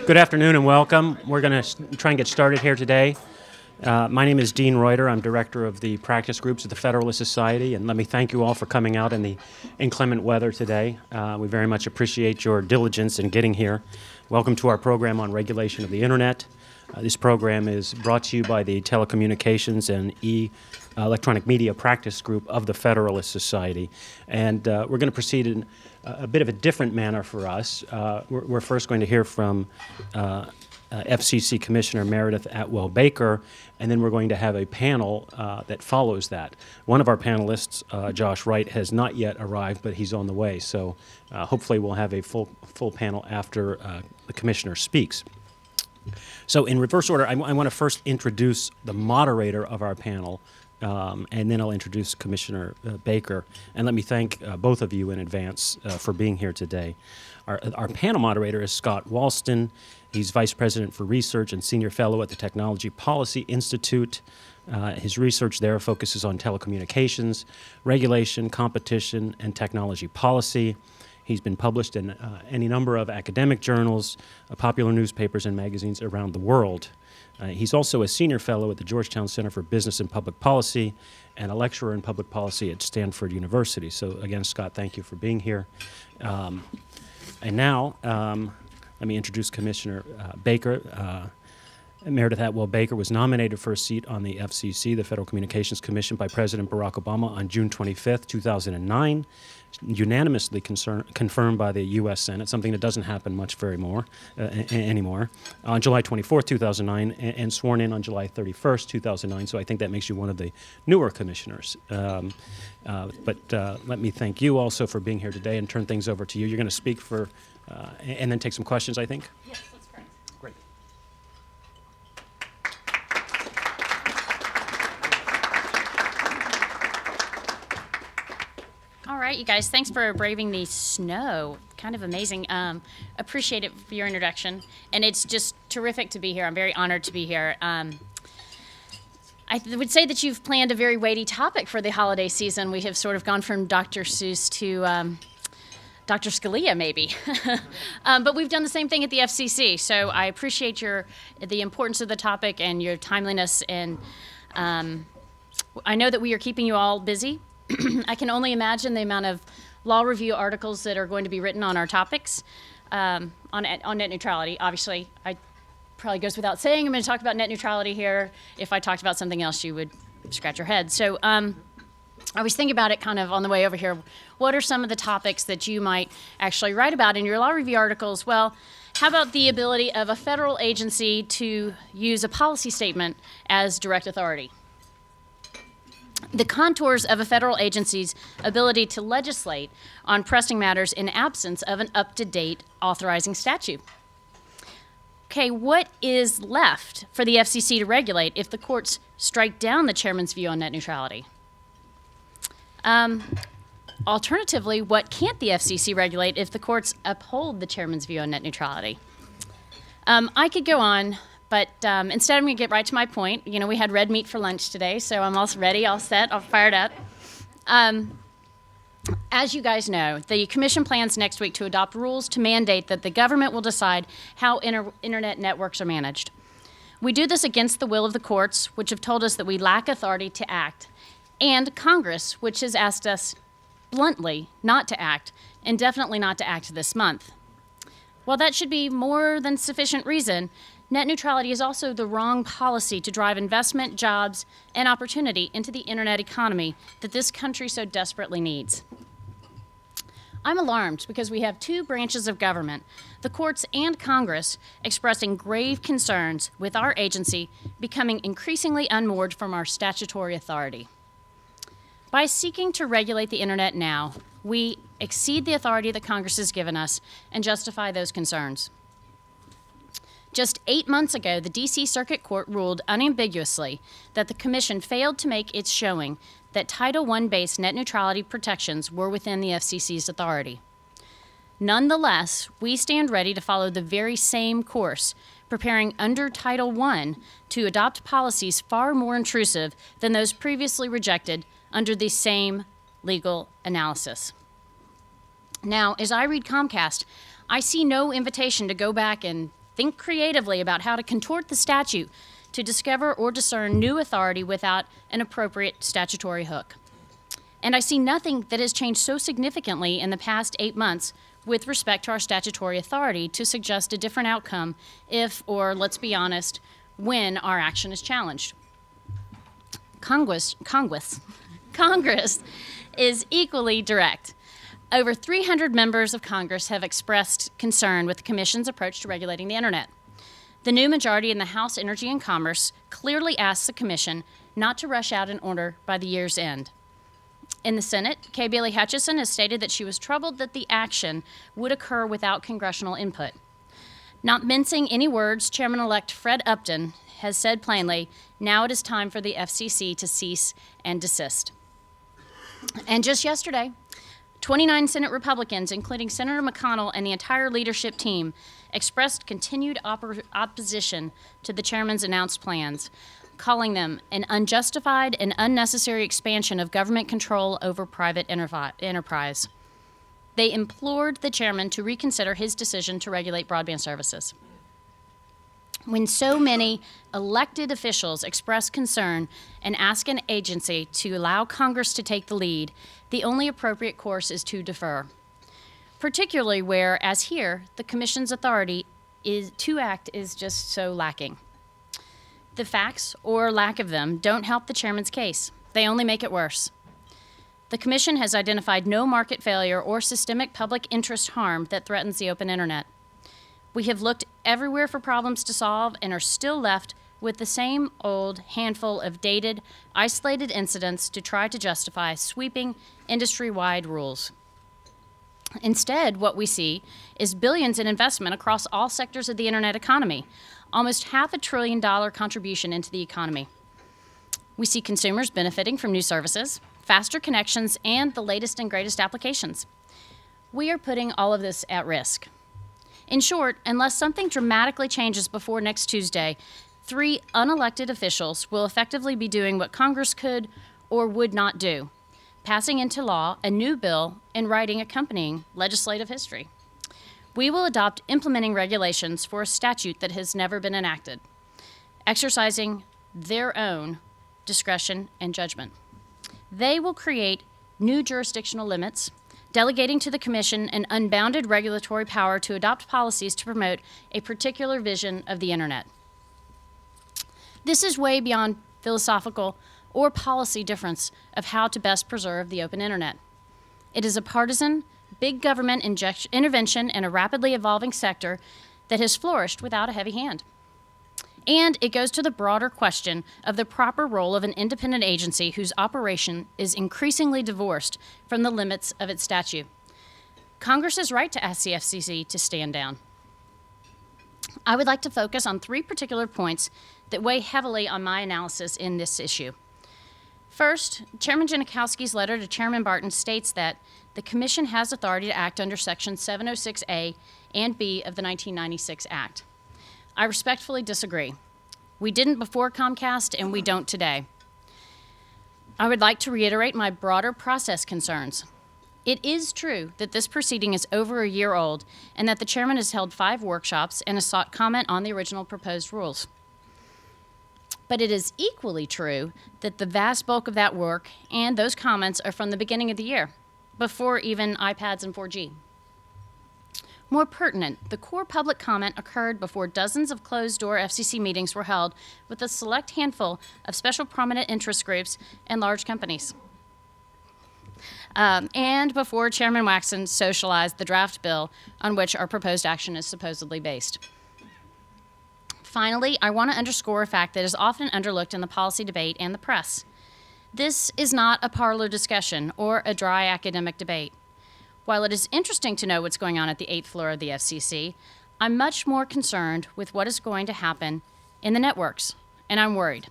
Good afternoon and welcome. We're going to try and get started here today. My name is Dean Reuter. I'm director of the practice groups at the Federalist Society, and let me thank you all for coming out in the inclement weather today. We very much appreciate your diligence in getting here. Welcome to our program on regulation of the Internet. This program is brought to you by the Telecommunications and Electronic Media Practice Group of the Federalist Society. And we're going to proceed in a bit of a different manner for us. We're first going to hear from FCC Commissioner Meredith Attwell Baker, and then we're going to have a panel that follows that. One of our panelists, Josh Wright, has not yet arrived, but he's on the way. So hopefully we'll have a full panel after the commissioner speaks. So in reverse order, I want to first introduce the moderator of our panel, and then I'll introduce Commissioner Baker. And let me thank both of you in advance for being here today. Our panel moderator is Scott Walston. He's Vice President for Research and Senior Fellow at the Technology Policy Institute. His research there focuses on telecommunications, regulation, competition, and technology policy. He's been published in any number of academic journals, popular newspapers, and magazines around the world. He's also a senior fellow at the Georgetown Center for Business and Public Policy and a lecturer in public policy at Stanford University. So again, Scott, thank you for being here. And now, let me introduce Commissioner Baker. Meredith Attwell Baker was nominated for a seat on the FCC, the Federal Communications Commission, by President Barack Obama on June 25th, 2009, unanimously confirmed by the U.S. Senate, something that doesn't happen much anymore, on July 24th, 2009, and sworn in on July 31st, 2009. So I think that makes you one of the newer commissioners. But let me thank you also for being here today and turn things over to you. You're going to speak for, and then take some questions, I think? Yes, that's correct. Great. All right, you guys, thanks for braving the snow. Kind of amazing. Appreciate it for your introduction. And it's just terrific to be here. I'm very honored to be here. I would say that you've planned a very weighty topic for the holiday season. We have sort of gone from Dr. Seuss to Dr. Scalia, maybe. But we've done the same thing at the FCC. So I appreciate the importance of the topic and your timeliness. And I know that we are keeping you all busy. I can only imagine the amount of law review articles that are going to be written on our topics on net neutrality. Obviously, I probably goes without saying I'm going to talk about net neutrality here. If I talked about something else, you would scratch your head. So I was thinking about it kind of on the way over here. What are some of the topics that you might actually write about in your law review articles? Well, how about the ability of a federal agency to use a policy statement as direct authority? The contours of a federal agency's ability to legislate on pressing matters in absence of an up-to-date authorizing statute. Okay, what is left for the FCC to regulate if the courts strike down the chairman's view on net neutrality? Alternatively, what can't the FCC regulate if the courts uphold the chairman's view on net neutrality? I could go on. But instead, I'm going to get right to my point. You know, we had red meat for lunch today, so I'm all ready, all set, all fired up. As you guys know, the Commission plans next week to adopt rules to mandate that the government will decide how Internet networks are managed. We do this against the will of the courts, which have told us that we lack authority to act, and Congress, which has asked us bluntly not to act, and definitely not to act this month. While that should be more than sufficient reason, net neutrality is also the wrong policy to drive investment, jobs, and opportunity into the Internet economy that this country so desperately needs. I'm alarmed because we have two branches of government, the courts and Congress, expressing grave concerns with our agency becoming increasingly unmoored from our statutory authority. By seeking to regulate the Internet now, we exceed the authority that Congress has given us and justify those concerns. Just 8 months ago, the D.C. Circuit Court ruled unambiguously that the Commission failed to make its showing that Title I-based net neutrality protections were within the FCC's authority. Nonetheless, we stand ready to follow the very same course, preparing under Title I to adopt policies far more intrusive than those previously rejected under the same legal analysis. Now, as I read Comcast, I see no invitation to go back and think creatively about how to contort the statute to discover or discern new authority without an appropriate statutory hook. And I see nothing that has changed so significantly in the past 8 months with respect to our statutory authority to suggest a different outcome if, or let's be honest, when our action is challenged. Congress is equally direct. Over 300 members of Congress have expressed concern with the Commission's approach to regulating the Internet. The new majority in the House Energy and Commerce clearly asks the Commission not to rush out an order by the year's end. In the Senate, Kay Bailey Hutchison has stated that she was troubled that the action would occur without congressional input. Not mincing any words, Chairman-elect Fred Upton has said plainly, now it is time for the FCC to cease and desist. And just yesterday, 29 Senate Republicans, including Senator McConnell and the entire leadership team, expressed continued opposition to the chairman's announced plans, calling them an unjustified and unnecessary expansion of government control over private enterprise. They implored the chairman to reconsider his decision to regulate broadband services. When so many elected officials express concern and ask an agency to allow Congress to take the lead, the only appropriate course is to defer, particularly where, as here, the Commission's authority to act is just so lacking. The facts, or lack of them, don't help the chairman's case. They only make it worse. The Commission has identified no market failure or systemic public interest harm that threatens the open Internet. We have looked everywhere for problems to solve and are still left with the same old handful of dated, isolated incidents to try to justify sweeping, industry-wide rules. Instead, what we see is billions in investment across all sectors of the Internet economy, almost $500 billion contribution into the economy. We see consumers benefiting from new services, faster connections, and the latest and greatest applications. We are putting all of this at risk. In short, unless something dramatically changes before next Tuesday, 3 unelected officials will effectively be doing what Congress could or would not do, passing into law a new bill and writing accompanying legislative history. We will adopt implementing regulations for a statute that has never been enacted, exercising their own discretion and judgment. They will create new jurisdictional limits, delegating to the Commission an unbounded regulatory power to adopt policies to promote a particular vision of the Internet. This is way beyond philosophical or policy difference of how to best preserve the open Internet. It is a partisan, big government intervention in a rapidly evolving sector that has flourished without a heavy hand. And it goes to the broader question of the proper role of an independent agency whose operation is increasingly divorced from the limits of its statute. Congress is right to ask the FCC to stand down. I would like to focus on 3 particular points that weigh heavily on my analysis in this issue. First, Chairman Janikowski's letter to Chairman Barton states that the Commission has authority to act under Section 706A and B of the 1996 Act. I respectfully disagree. We didn't before Comcast, and we don't today. I would like to reiterate my broader process concerns. It is true that this proceeding is over a year old and that the chairman has held 5 workshops and has sought comment on the original proposed rules. But it is equally true that the vast bulk of that work and those comments are from the beginning of the year, before even iPads and 4G. More pertinent, the core public comment occurred before dozens of closed-door FCC meetings were held with a select handful of special prominent interest groups and large companies. And before Chairman Waxman socialized the draft bill on which our proposed action is supposedly based. Finally, I want to underscore a fact that is often underlooked in the policy debate and the press. This is not a parlor discussion or a dry academic debate. While it is interesting to know what's going on at the 8th floor of the FCC, I'm much more concerned with what is going to happen in the networks, and I'm worried.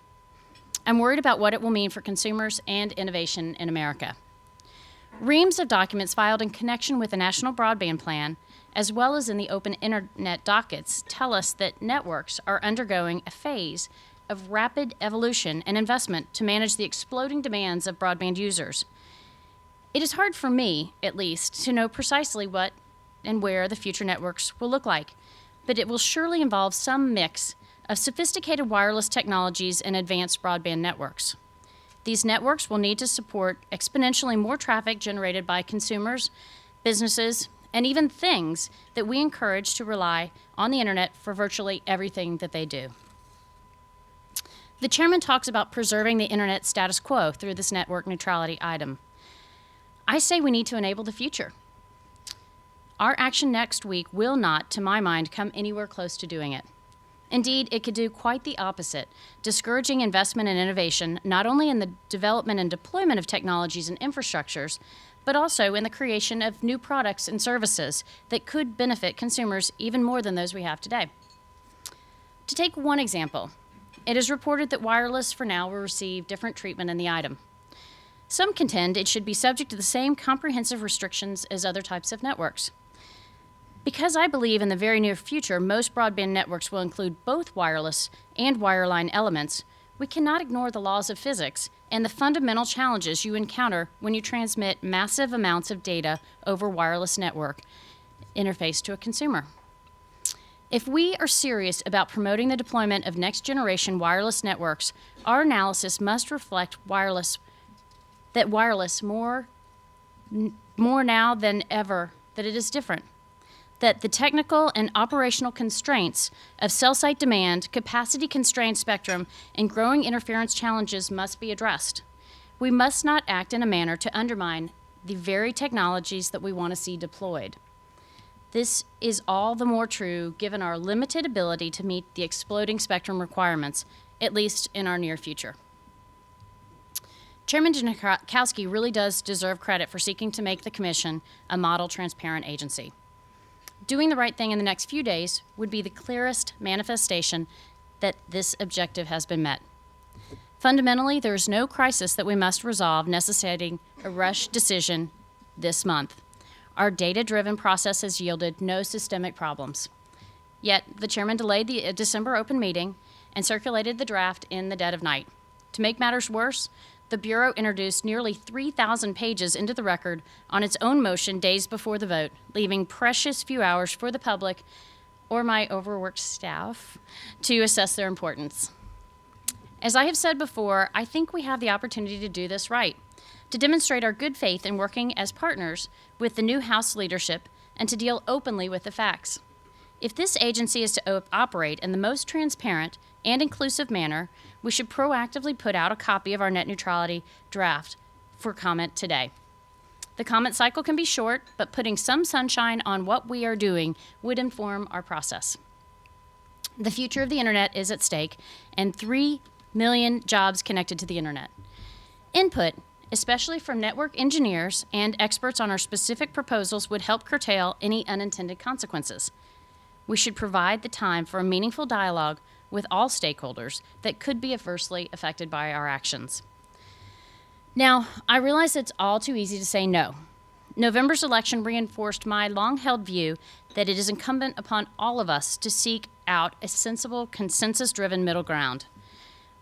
I'm worried about what it will mean for consumers and innovation in America. Reams of documents filed in connection with the National Broadband Plan, as well as in the open Internet dockets, tell us that networks are undergoing a phase of rapid evolution and investment to manage the exploding demands of broadband users. It is hard for me, at least, to know precisely what and where the future networks will look like. but it will surely involve some mix of sophisticated wireless technologies and advanced broadband networks. These networks will need to support exponentially more traffic generated by consumers, businesses, and even things that we encourage to rely on the internet for virtually everything that they do. The chairman talks about preserving the internet status quo through this network neutrality item. I say we need to enable the future. Our action next week will not, to my mind, come anywhere close to doing it. Indeed, it could do quite the opposite, discouraging investment and innovation, not only in the development and deployment of technologies and infrastructures, but also in the creation of new products and services that could benefit consumers even more than those we have today. To take one example, it is reported that wireless for now will receive different treatment in the item. Some contend it should be subject to the same comprehensive restrictions as other types of networks. Because I believe in the very near future most broadband networks will include both wireless and wireline elements, we cannot ignore the laws of physics and the fundamental challenges you encounter when you transmit massive amounts of data over wireless network interface to a consumer. If we are serious about promoting the deployment of next-generation wireless networks, our analysis must reflect that wireless more now than ever, that it is different. That the technical and operational constraints of cell site demand, capacity-constrained spectrum, and growing interference challenges must be addressed. We must not act in a manner to undermine the very technologies that we want to see deployed. This is all the more true given our limited ability to meet the exploding spectrum requirements, at least in our near future. Chairman Jankowski really does deserve credit for seeking to make the Commission a model transparent agency. Doing the right thing in the next few days would be the clearest manifestation that this objective has been met. Fundamentally, there is no crisis that we must resolve necessitating a rushed decision this month. Our data-driven process has yielded no systemic problems. Yet, the chairman delayed the December open meeting and circulated the draft in the dead of night. To make matters worse, the Bureau introduced nearly 3,000 pages into the record on its own motion days before the vote, leaving precious few hours for the public or my overworked staff to assess their importance. As I have said before, I think we have the opportunity to do this right, to demonstrate our good faith in working as partners with the new House leadership and to deal openly with the facts. If this agency is to operate in the most transparent and inclusive manner, we should proactively put out a copy of our net neutrality draft for comment today. The comment cycle can be short, but putting some sunshine on what we are doing would inform our process. The future of the internet is at stake, and 3 million jobs connected to the internet. Input, especially from network engineers and experts on our specific proposals, would help curtail any unintended consequences. We should provide the time for a meaningful dialogue with all stakeholders that could be adversely affected by our actions. Now, I realize it's all too easy to say no. November's election reinforced my long-held view that it is incumbent upon all of us to seek out a sensible, consensus-driven middle ground.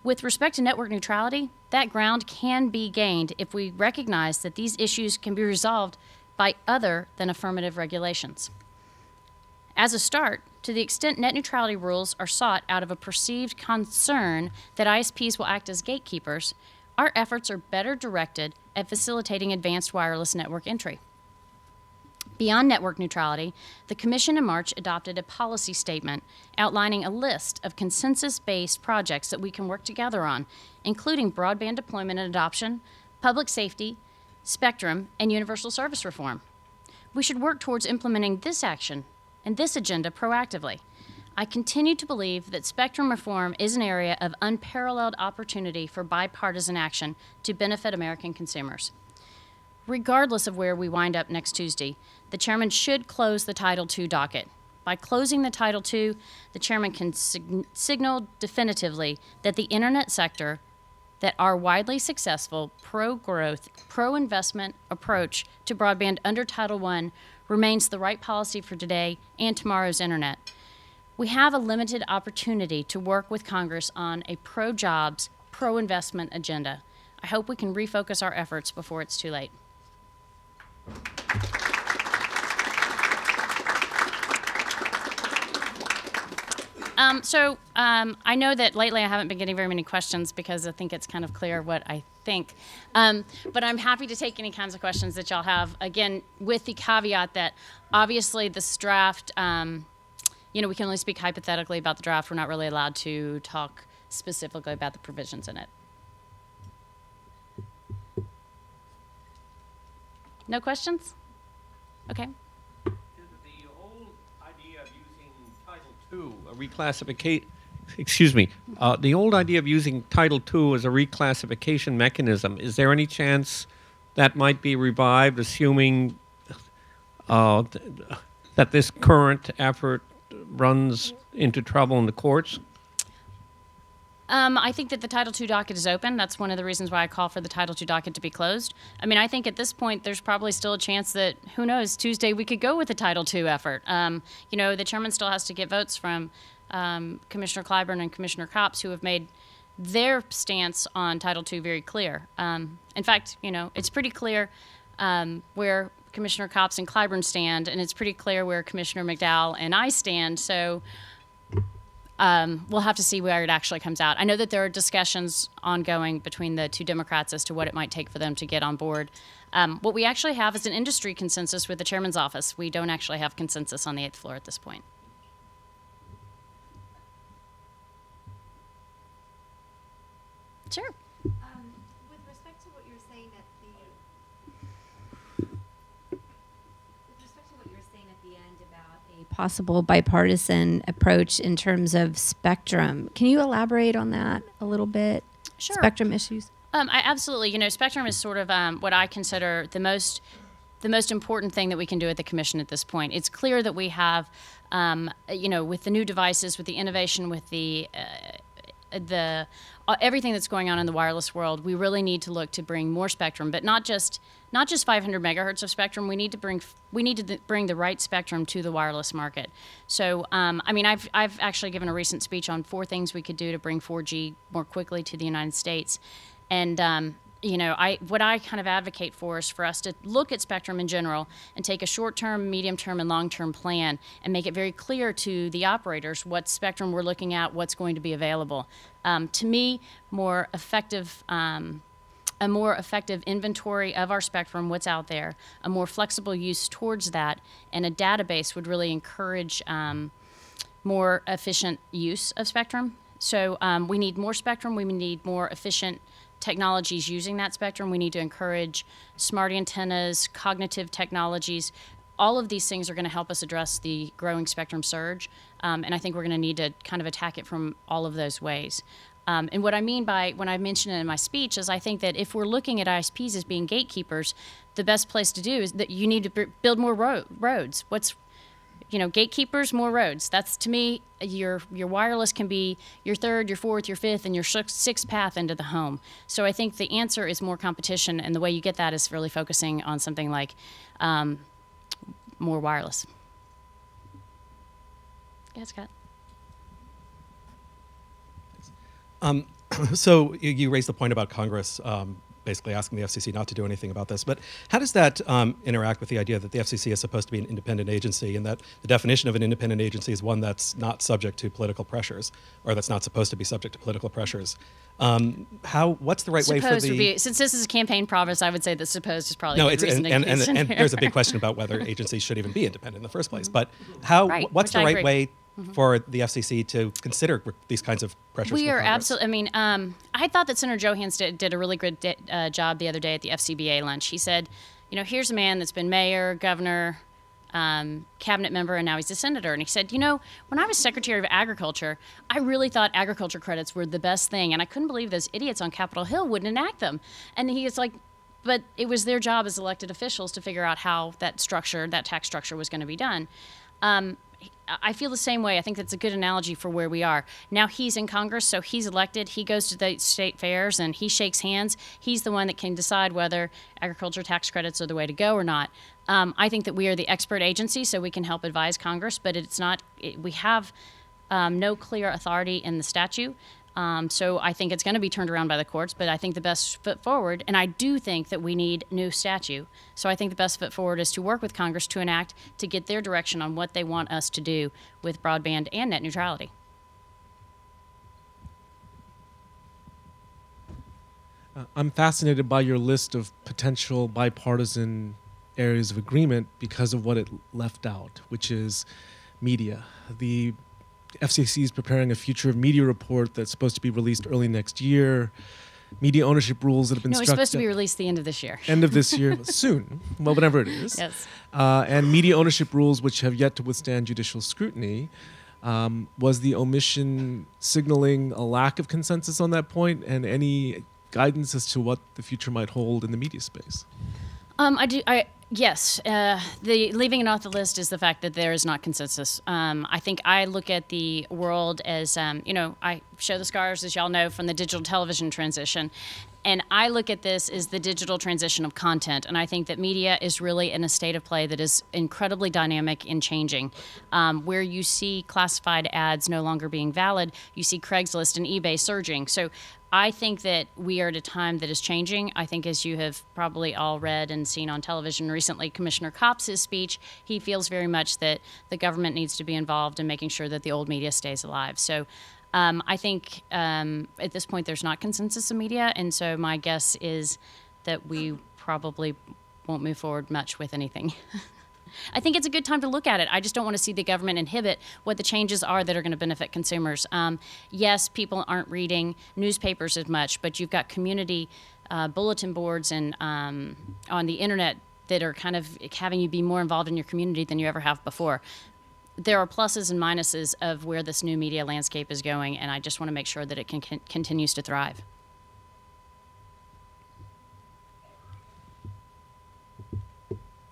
With respect to network neutrality, that ground can be gained if we recognize that these issues can be resolved by other than affirmative regulations. As a start, to the extent net neutrality rules are sought out of a perceived concern that ISPs will act as gatekeepers, our efforts are better directed at facilitating advanced wireless network entry. Beyond network neutrality, the Commission in March adopted a policy statement outlining a list of consensus-based projects that we can work together on, including broadband deployment and adoption, public safety, spectrum, and universal service reform. We should work towards implementing this action and this agenda proactively. I continue to believe that spectrum reform is an area of unparalleled opportunity for bipartisan action to benefit American consumers. Regardless of where we wind up next Tuesday, the chairman should close the Title II docket. By closing the Title II, the chairman can signal definitively that the internet sector, that our widely successful pro-growth, pro-investment approach to broadband under Title I remains the right policy for today and tomorrow's internet. We have a limited opportunity to work with Congress on a pro-jobs, pro-investment agenda. I hope we can refocus our efforts before it's too late. I know that lately I haven't been getting very many questions because I think it's kind of clear what I think. But I'm happy to take any kinds of questions that y'all have. Again, with the caveat that obviously this draft, we can only speak hypothetically about the draft. We're not really allowed to talk specifically about the provisions in it. No questions? Okay. The old idea of using Title II, a reclassification, the old idea of using Title II as a reclassification mechanism, is there any chance that might be revived, assuming that this current effort runs into trouble in the courts? I think that the Title II docket is open. That's one of the reasons why I call for the Title II docket to be closed. I mean, I think at this point there's probably still a chance that, who knows, Tuesday we could go with the Title II effort. The chairman still has to get votes from Commissioner Clyburn and Commissioner Copps, who have made their stance on Title II very clear. In fact, it's pretty clear where Commissioner Copps and Clyburn stand, and it's pretty clear where Commissioner McDowell and I stand. So we'll have to see where it actually comes out. I know that there are discussions ongoing between the two Democrats as to what it might take for them to get on board. What we actually have is an industry consensus with the chairman's office. We don't actually have consensus on the 8th floor at this point. Sure. With respect to what you're saying at the end about a possible bipartisan approach in terms of spectrum, can you elaborate on that a little bit? Sure. Spectrum issues. I absolutely. Spectrum is sort of what I consider the most important thing that we can do at the commission at this point. It's clear that we have, with the new devices, with the innovation, with the everything that's going on in the wireless world, we really need to look to bring more spectrum, but not just 500 megahertz of spectrum. We need to bring the right spectrum to the wireless market. So, I've actually given a recent speech on 4 things we could do to bring 4G more quickly to the United States, and what I kind of advocate for is for us to look at spectrum in general and take a short-term, medium-term, and long-term plan and make it very clear to the operators what spectrum we're looking at, what's going to be available. To me, a more effective inventory of our spectrum, what's out there, a more flexible use towards that, and a database would really encourage more efficient use of spectrum. So we need more spectrum. We need more efficient technologies using that spectrum. We need to encourage smart antennas, cognitive technologies. All of these things are going to help us address the growing spectrum surge, and I think we're going to need to kind of attack it from all of those ways. And what I mean by, when I mentioned it in my speech, is I think that if we're looking at ISPs as being gatekeepers, the best place to do is that you need to build more roads. Gatekeepers, more roads. That's, to me, your wireless can be your 3rd, your 4th, your 5th, and your 6th path into the home. So I think the answer is more competition, and the way you get that is really focusing on something like more wireless. Yeah, Scott. So you raised the point about Congress basically asking the FCC not to do anything about this. But how does that interact with the idea that the FCC is supposed to be an independent agency, and that the definition of an independent agency is one that's not subject to political pressures, or that's not supposed to be subject to political pressures? What's the right way for the... Since this is a campaign promise, I would say that supposed is probably No, a good reason to use in and here. there's a big question about whether agencies should even be independent in the first place. But Right, what's which the I right agree. way for the FCC to consider these kinds of pressures? We from are Congress? absolutely. I thought that Senator Johans did a really good job the other day at the FCBA lunch. He said, here's a man that's been mayor, governor, cabinet member, and now he's a senator. And he said, when I was Secretary of Agriculture, I really thought agriculture credits were the best thing, and I couldn't believe those idiots on Capitol Hill wouldn't enact them. And he is like, but it was their job as elected officials to figure out how that tax structure was going to be done. I feel the same way. I think that's a good analogy for where we are. Now he's in Congress, so he's elected. He goes to the state fairs and he shakes hands. He's the one that can decide whether agriculture tax credits are the way to go or not. I think that we are the expert agency, so we can help advise Congress, but we have no clear authority in the statute. So I think it's going to be turned around by the courts, but I think the best foot forward, and I do think that we need new statute. So I think the best foot forward is to work with Congress to enact, to get their direction on what they want us to do with broadband and net neutrality. I'm fascinated by your list of potential bipartisan areas of agreement because of what it left out, which is media. The FCC is preparing a future of media report that's supposed to be released early next year. Media ownership rules that have been No, it's supposed to be released the end of this year. End of this year, soon. Well, whatever it is. Yes. And media ownership rules which have yet to withstand judicial scrutiny. Was the omission signaling a lack of consensus on that point, and any guidance as to what the future might hold in the media space? Yes. The leaving it off the list is the fact that there is not consensus. I think I look at the world as, I show the scars, as y'all know, from the digital television transition. And I look at this as the digital transition of content. And I think that media is really in a state of play that is incredibly dynamic and changing. Where you see classified ads no longer being valid, you see Craigslist and eBay surging. So I think that we are at a time that is changing. I think, as you have probably all read and seen on television recently, Commissioner Kopp's speech, he feels very much that the government needs to be involved in making sure that the old media stays alive. So I think at this point there's not consensus in media, and so my guess is that we probably won't move forward much with anything. I think it's a good time to look at it. I just don't want to see the government inhibit what the changes are that are going to benefit consumers. Yes, people aren't reading newspapers as much, but you've got community bulletin boards and on the internet that are kind of having you be more involved in your community than you ever have before. There are pluses and minuses of where this new media landscape is going, and I just want to make sure that it continues to thrive.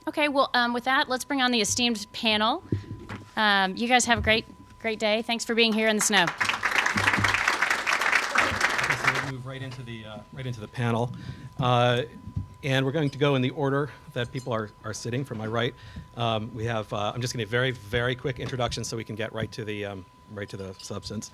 Okay, well, with that, let's bring on the esteemed panel. You guys have a great day. Thanks for being here in the snow. Okay, so we'll move right into the panel, and we're going to go in the order that people are sitting. From my right, we have. I'm just going to very, very quick introduction so we can get right to the substance.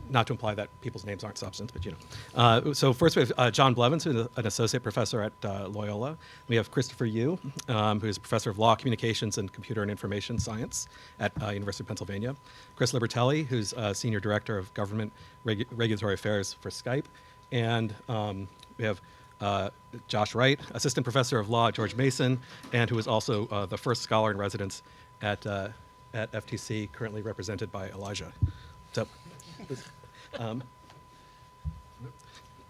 Not to imply that people's names aren't substance, but you know. So first we have John Blevins, who's an associate professor at Loyola. We have Christopher Yu, who's professor of law, communications, and computer and information science at University of Pennsylvania. Chris Libertelli, who's senior director of government regulatory affairs for Skype. And we have Josh Wright, assistant professor of law at George Mason, and who is also the first scholar in residence at FTC, currently represented by Elijah. So,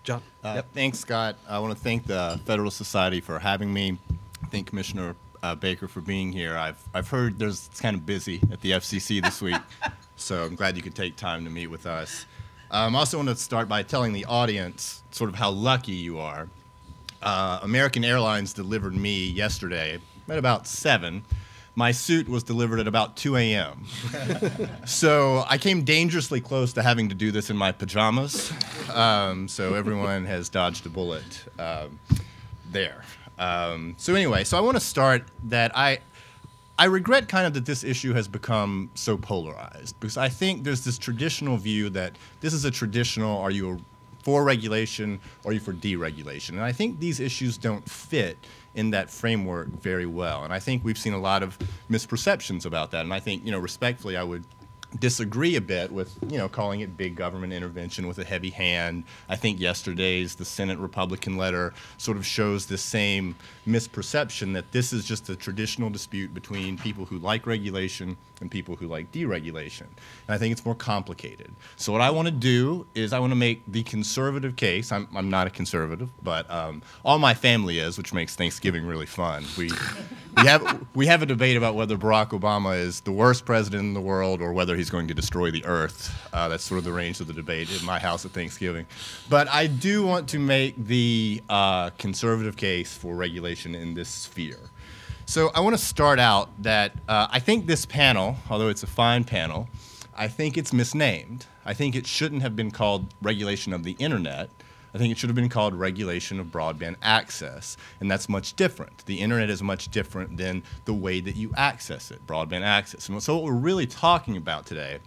John. Yep. Thanks, Scott. I want to thank the Federalist Society for having me. Thank Commissioner Baker for being here. I've heard it's kind of busy at the FCC this week, so I'm glad you could take time to meet with us. I also want to start by telling the audience sort of how lucky you are. American Airlines delivered me yesterday at about 7. My suit was delivered at about 2 a.m. So I came dangerously close to having to do this in my pajamas. So everyone has dodged a bullet there. So anyway, so I want to start that I regret kind of that this issue has become so polarized, because I think there's this traditional view that this is a traditional, are you for regulation or are you for deregulation? And I think these issues don't fit in that framework very well. And I think we've seen a lot of misperceptions about that. And I think, respectfully, I would disagree a bit with, calling it big government intervention with a heavy hand. I think yesterday's the Senate Republican letter sort of shows the same misperception that this is just a traditional dispute between people who like regulation and people who like deregulation. And I think it's more complicated. So what I want to do is I want to make the conservative case. I'm not a conservative, but all my family is, which makes Thanksgiving really fun. We have a debate about whether Barack Obama is the worst president in the world or whether he's going to destroy the earth. That's sort of the range of the debate in my house at Thanksgiving. But I do want to make the conservative case for regulation in this sphere. So I want to start out that I think this panel, although it's a fine panel, I think it's misnamed. I think it shouldn't have been called regulation of the internet. I think it should have been called regulation of broadband access, and that's much different. The internet is much different than the way that you access it, broadband access. And so what we're really talking about today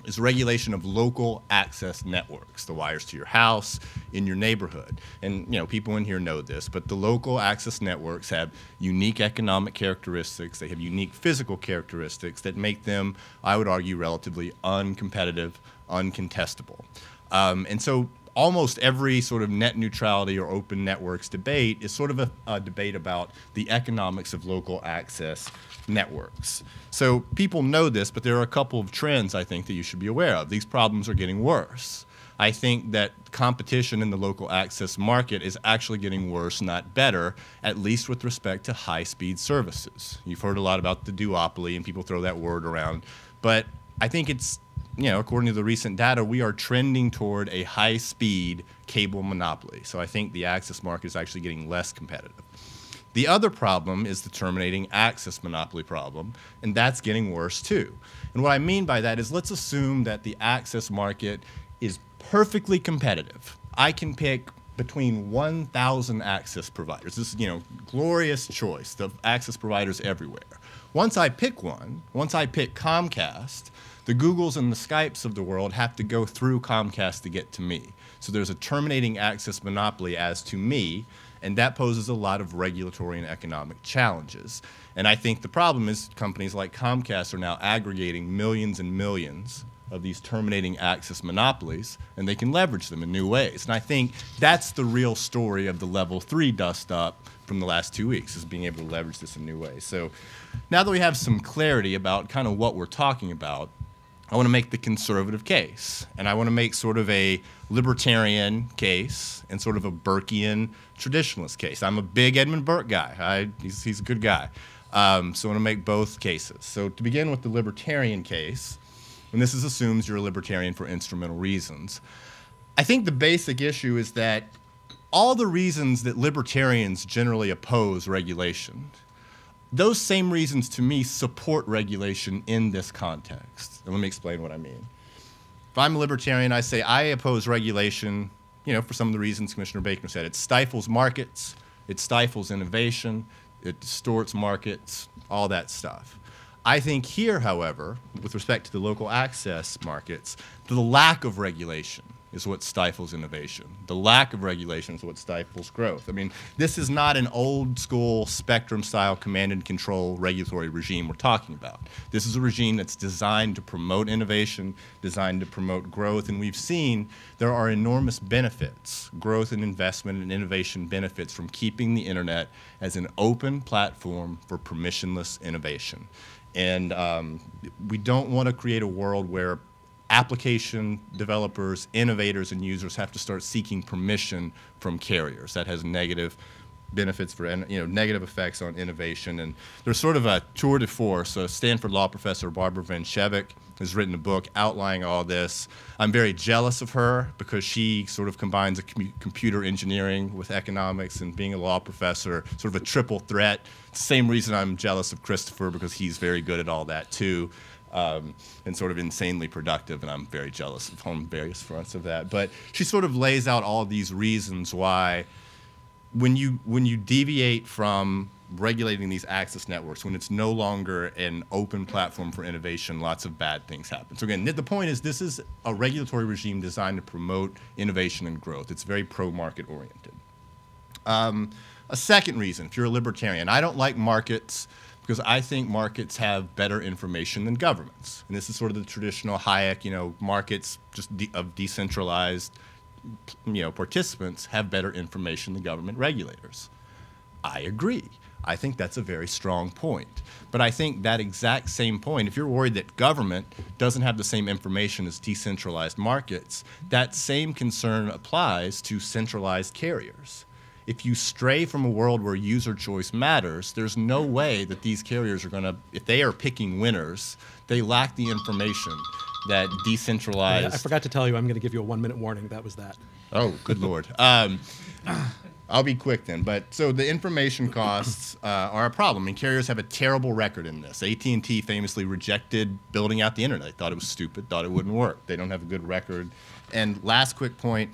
is regulation of local access networks, the wires to your house, in your neighborhood. And people in here know this, but the local access networks have unique economic characteristics, they have unique physical characteristics that make them, I would argue, relatively uncompetitive, uncontestable. And so almost every sort of net neutrality or open networks debate is sort of a debate about the economics of local access networks. So people know this, but there are a couple of trends I think that you should be aware of. These problems are getting worse. I think that competition in the local access market is actually getting worse, not better, at least with respect to high-speed services. You've heard a lot about the duopoly, and people throw that word around. But I think it's, according to the recent data, we are trending toward a high-speed cable monopoly. So I think the access market is actually getting less competitive. The other problem is the terminating access monopoly problem, and that's getting worse too. And what I mean by that is, let's assume that the access market is perfectly competitive. I can pick between 1,000 access providers. This is, glorious choice of access providers everywhere. Once I pick one, once I pick Comcast, the Googles and the Skypes of the world have to go through Comcast to get to me. So there's a terminating access monopoly as to me, and that poses a lot of regulatory and economic challenges. And I think the problem is companies like Comcast are now aggregating millions and millions of these terminating access monopolies, and they can leverage them in new ways. And I think that's the real story of the level 3 dust-up from the last 2 weeks, is being able to leverage this in new ways. So now that we have some clarity about kind of what we're talking about, I want to make the conservative case, and I want to make sort of a libertarian case and sort of a Burkean traditionalist case. I'm a big Edmund Burke guy. He's a good guy. So I want to make both cases. So to begin with the libertarian case, and this assumes you're a libertarian for instrumental reasons, I think the basic issue is that all the reasons that libertarians generally oppose regulation, those same reasons to me support regulation in this context. And let me explain what I mean. If I'm a libertarian, I say I oppose regulation, for some of the reasons Commissioner Baker said. It stifles markets, it stifles innovation, it distorts markets, all that stuff. I think here, however, with respect to the local access markets, the lack of regulation is what stifles innovation. The lack of regulation is what stifles growth. I mean, this is not an old school spectrum-style command and control regulatory regime we're talking about. This is a regime that's designed to promote innovation, designed to promote growth, and we've seen there are enormous benefits, growth and investment and innovation benefits from keeping the internet as an open platform for permissionless innovation. And we don't want to create a world where application developers, innovators, and users have to start seeking permission from carriers. That has negative benefits for, negative effects on innovation. And there's sort of a tour de force. So Stanford law professor Barbara Van Schevick has written a book outlining all this. I'm very jealous of her because she sort of combines computer engineering with economics, and being a law professor, sort of a triple threat. Same reason I'm jealous of Christopher, because he's very good at all that too. And sort of insanely productive, and I'm very jealous of on various fronts of that. But she sort of lays out all these reasons why when you deviate from regulating these access networks, when it's no longer an open platform for innovation, lots of bad things happen. So again, the point is, this is a regulatory regime designed to promote innovation and growth. It's very pro-market oriented. A second reason, if you're a libertarian, I don't like markets because I think markets have better information than governments. And this is sort of the traditional Hayek, markets just of decentralized participants have better information than government regulators. I agree. I think that's a very strong point. But I think that exact same point, if you're worried that government doesn't have the same information as decentralized markets, that same concern applies to centralized carriers. If you stray from a world where user choice matters, there's no way that these carriers are going to, if they are picking winners, they lack the information that decentralized... I forgot to tell you, I'm going to give you a 1-minute warning. That was that. Oh, good Lord. I'll be quick then. But so the information costs are a problem, and carriers have a terrible record in this. AT&T famously rejected building out the internet. They thought it was stupid, thought it wouldn't work. They don't have a good record. And last quick point,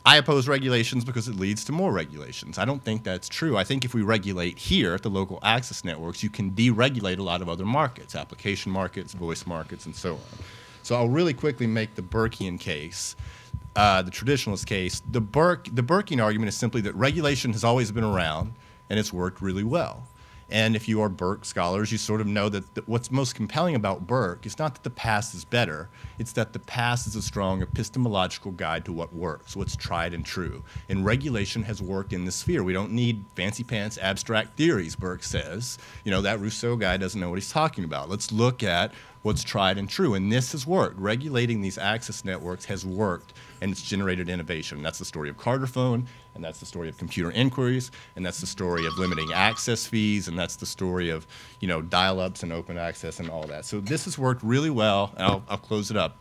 I oppose regulations because it leads to more regulations. I don't think that's true. I think if we regulate here at the local access networks, you can deregulate a lot of other markets, application markets, voice markets, and so on. So I'll really quickly make the Burkean case, the traditionalist case. The Burkean argument is simply that regulation has always been around, and it's worked really well. And if you are Burke scholars, you sort of know that what's most compelling about Burke is not that the past is better, it's that the past is a strong epistemological guide to what works, what's tried and true. And regulation has worked in this sphere. We don't need fancy pants abstract theories, Burke says. You know, that Rousseau guy doesn't know what he's talking about. Let's look at what's tried and true. And this has worked. Regulating these access networks has worked, and it's generated innovation. And that's the story of Carterphone, and that's the story of computer inquiries, and that's the story of limiting access fees, and that's the story of, you know, dial-ups and open access and all that. So this has worked really well, and I'll close it up.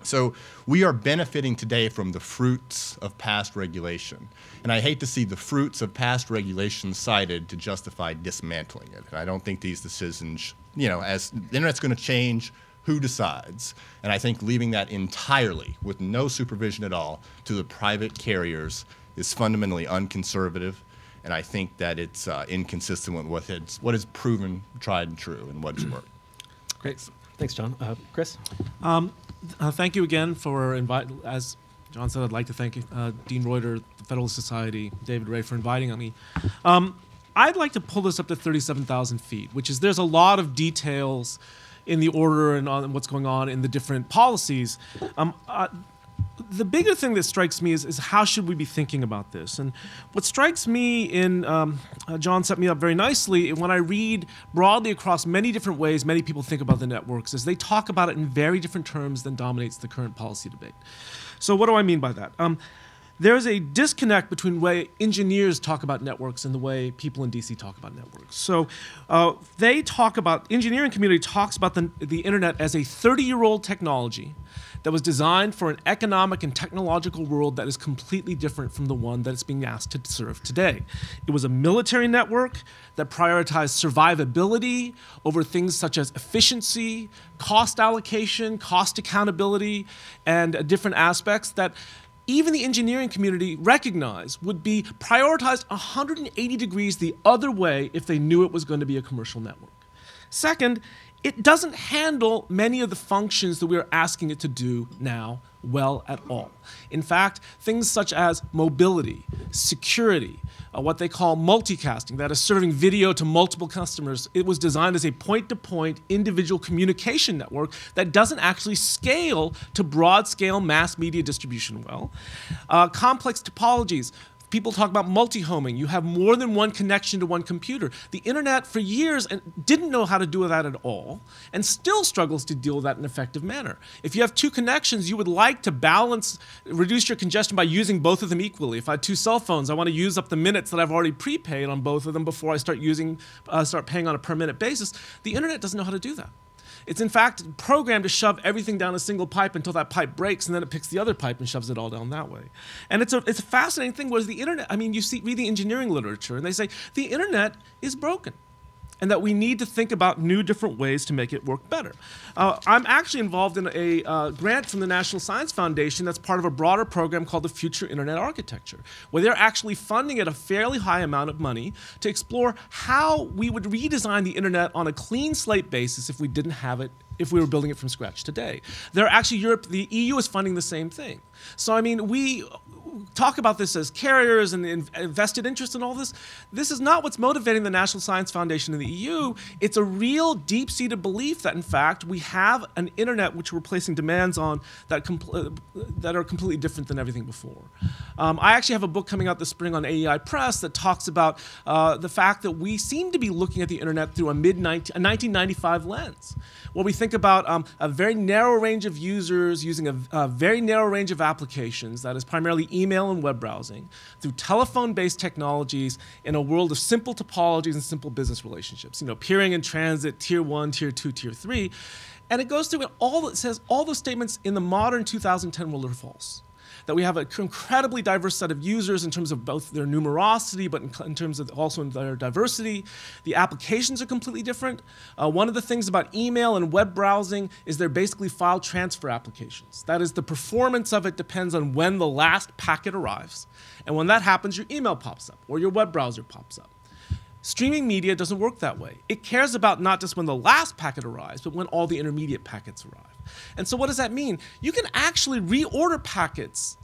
So we are benefiting today from the fruits of past regulation. And I hate to see the fruits of past regulation cited to justify dismantling it. And I don't think these decisions, you know, as the internet's going to change, who decides? And I think leaving that entirely, with no supervision at all, to the private carriers is fundamentally unconservative. And I think that it's inconsistent with what is proven, tried and true, and what has worked. Great. Thanks, John. Chris? Thank you again for inviting, as John said, I'd like to thank Dean Reuter, the Federalist Society, David Ray for inviting me. I'd like to pull this up to 37,000 feet, which is, there's a lot of details in the order and on what's going on in the different policies. The bigger thing that strikes me is how should we be thinking about this? And what strikes me in, John set me up very nicely, when I read broadly across many different ways many people think about the networks, is they talk about it in very different terms than dominates the current policy debate. So what do I mean by that? There's a disconnect between the way engineers talk about networks and the way people in DC talk about networks. So they talk about, engineering community talks about the internet as a 30-year-old technology that was designed for an economic and technological world that is completely different from the one that it's being asked to serve today. It was a military network that prioritized survivability over things such as efficiency, cost allocation, cost accountability, and different aspects that even the engineering community recognized would be prioritized 180 degrees the other way if they knew it was going to be a commercial network. Second, it doesn't handle many of the functions that we're asking it to do now well at all. In fact, things such as mobility, security, what they call multicasting, that is serving video to multiple customers, it was designed as a point-to-point individual communication network that doesn't actually scale to broad-scale mass media distribution well. Complex topologies. People talk about multi-homing. You have more than one connection to one computer. The internet for years didn't know how to do that at all, and still struggles to deal with that in an effective manner. If you have two connections, you would like to balance, reduce your congestion by using both of them equally. If I have two cell phones, I want to use up the minutes that I've already prepaid on both of them before I start paying on a per minute basis. The internet doesn't know how to do that. It's in fact programmed to shove everything down a single pipe until that pipe breaks, and then it picks the other pipe and shoves it all down that way. And it's a fascinating thing, whereas the internet, I mean, you read the engineering literature, and they say the internet is broken, and that we need to think about new, different ways to make it work better. I'm actually involved in a grant from the National Science Foundation that's part of a broader program called the Future Internet Architecture, where they're actually funding at a fairly high amount of money to explore how we would redesign the internet on a clean slate basis if we didn't have it, if we were building it from scratch today. They're actually, the EU is funding the same thing. So I mean, we talk about this as carriers and invested interest in all this. This is not what's motivating the National Science Foundation in the EU. It's a real deep-seated belief that, in fact, we have an internet which we're placing demands on that are completely different than everything before. I actually have a book coming out this spring on AEI Press that talks about the fact that we seem to be looking at the internet through a 1995 lens, where we think about a very narrow range of users using a very narrow range of applications, that is primarily email and web browsing, through telephone-based technologies in a world of simple topologies and simple business relationships. You know, peering in transit, tier 1, tier 2, tier 3. And it goes through it says all those statements in the modern 2010 world are false. That we have an incredibly diverse set of users in terms of both their numerosity, but in terms of also in their diversity. The applications are completely different. One of the things about email and web browsing is they're basically file transfer applications. That is, the performance of it depends on when the last packet arrives. And when that happens, your email pops up or your web browser pops up. Streaming media doesn't work that way. It cares about not just when the last packet arrives, but when all the intermediate packets arrive. And so what does that mean? You can actually reorder packets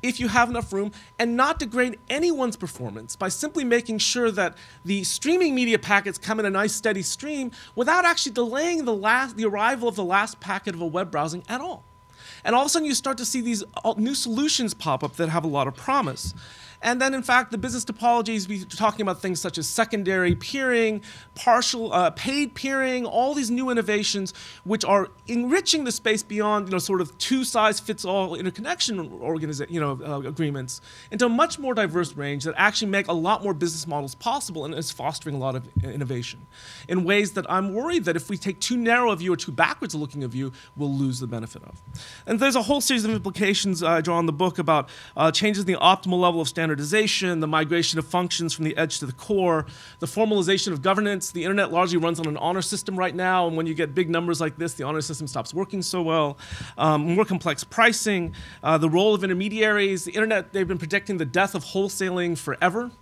if you have enough room, and not degrade anyone's performance by simply making sure that the streaming media packets come in a nice steady stream without actually delaying the arrival of the last packet of a web browsing at all. And all of a sudden you start to see these new solutions pop up that have a lot of promise. And then, in fact, the business topologies, we're talking about things such as secondary peering, partial paid peering, all these new innovations which are enriching the space beyond, sort of two-size-fits-all interconnection agreements into a much more diverse range that actually make a lot more business models possible and is fostering a lot of innovation in ways that I'm worried that if we take too narrow a view or too backwards looking a view, we'll lose the benefit of. And there's a whole series of implications I draw in the book about changes in the optimal level of standardization, the migration of functions from the edge to the core, the formalization of governance. The internet largely runs on an honor system right now, and when you get big numbers like this, the honor system stops working so well. More complex pricing, the role of intermediaries. The internet, they've been predicting the death of wholesaling forever.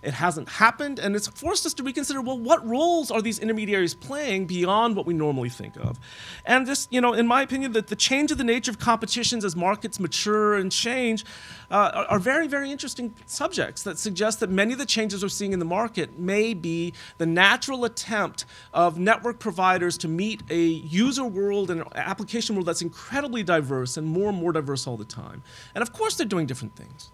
It hasn't happened, and it's forced us to reconsider, well, what roles are these intermediaries playing beyond what we normally think of? And this, in my opinion, that the change of the nature of competitions as markets mature and change are very, very interesting subjects that suggest that many of the changes we're seeing in the market may be the natural attempt of network providers to meet a user world and application world that's incredibly diverse and more diverse all the time. And of course, they're doing different things.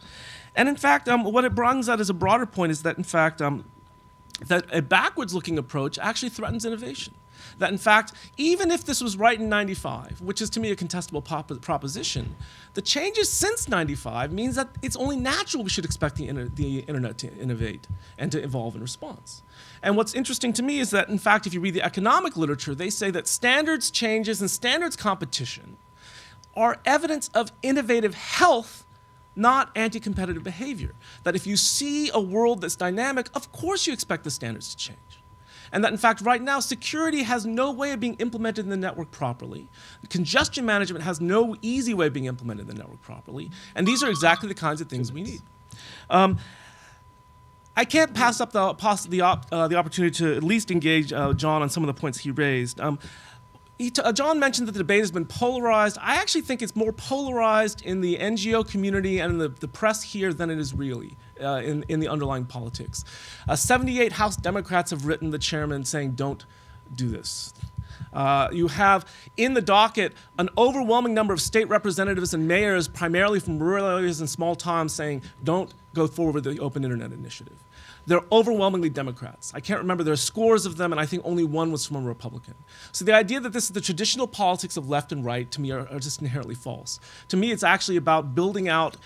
And in fact, what it brings out as a broader point is that, in fact, that a backwards-looking approach actually threatens innovation. That, in fact, even if this was right in '95, which is to me a contestable proposition, the changes since '95 means that it's only natural we should expect the internet to innovate and to evolve in response. And what's interesting to me is that, in fact, if you read the economic literature, they say that standards changes and standards competition are evidence of innovative health, not anti-competitive behavior. That if you see a world that's dynamic, of course you expect the standards to change. And that, in fact, right now, security has no way of being implemented in the network properly. Congestion management has no easy way of being implemented in the network properly. And these are exactly the kinds of things we need. I can't pass up the opportunity to at least engage John on some of the points he raised. John mentioned that the debate has been polarized. I actually think it's more polarized in the NGO community and in the press here than it is really in the underlying politics. 78 House Democrats have written the chairman saying, don't do this. You have in the docket an overwhelming number of state representatives and mayors, primarily from rural areas and small towns, saying, don't go forward with the Open Internet Initiative. They're overwhelmingly Democrats. I can't remember, there are scores of them, and I think only one was from a Republican. So the idea that this is the traditional politics of left and right, to me, are just inherently false. To me, it's actually about building out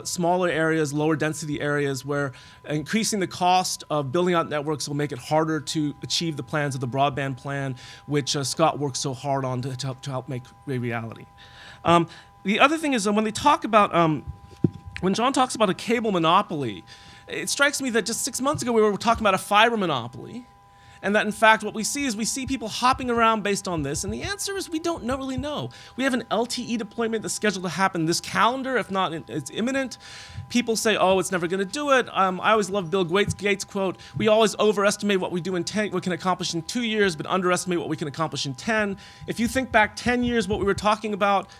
smaller areas, lower density areas, where increasing the cost of building out networks will make it harder to achieve the plans of the broadband plan, which Scott worked so hard on to help make a reality. The other thing is when they talk about, when John talks about a cable monopoly, it strikes me that just 6 months ago we were talking about a fiber monopoly, and that in fact what we see is we see people hopping around based on this, and the answer is we don't really know. We have an LTE deployment that's scheduled to happen this calendar, if not it's imminent. People say, oh, it's never going to do it. I always love Bill Gates' quote, we always overestimate what we do in what can accomplish in 2 years, but underestimate what we can accomplish in 10. If you think back 10 years what we were talking about,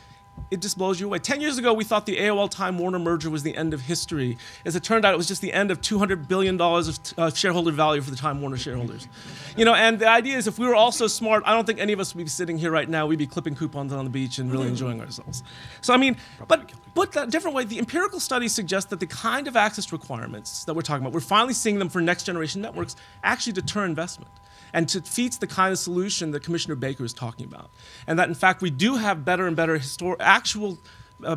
it just blows you away. 10 years ago, we thought the AOL-Time Warner merger was the end of history. As it turned out, it was just the end of $200 billion of shareholder value for the Time Warner shareholders. And the idea is if we were all so smart, I don't think any of us would be sitting here right now. We'd be clipping coupons on the beach and really enjoying ourselves. So, I mean, but put that a different way, the empirical studies suggest that the kind of access requirements that we're talking about, we're finally seeing them for next-generation networks, actually deter investment. And defeats the kind of solution that Commissioner Baker is talking about. And that, in fact, we do have better and better actual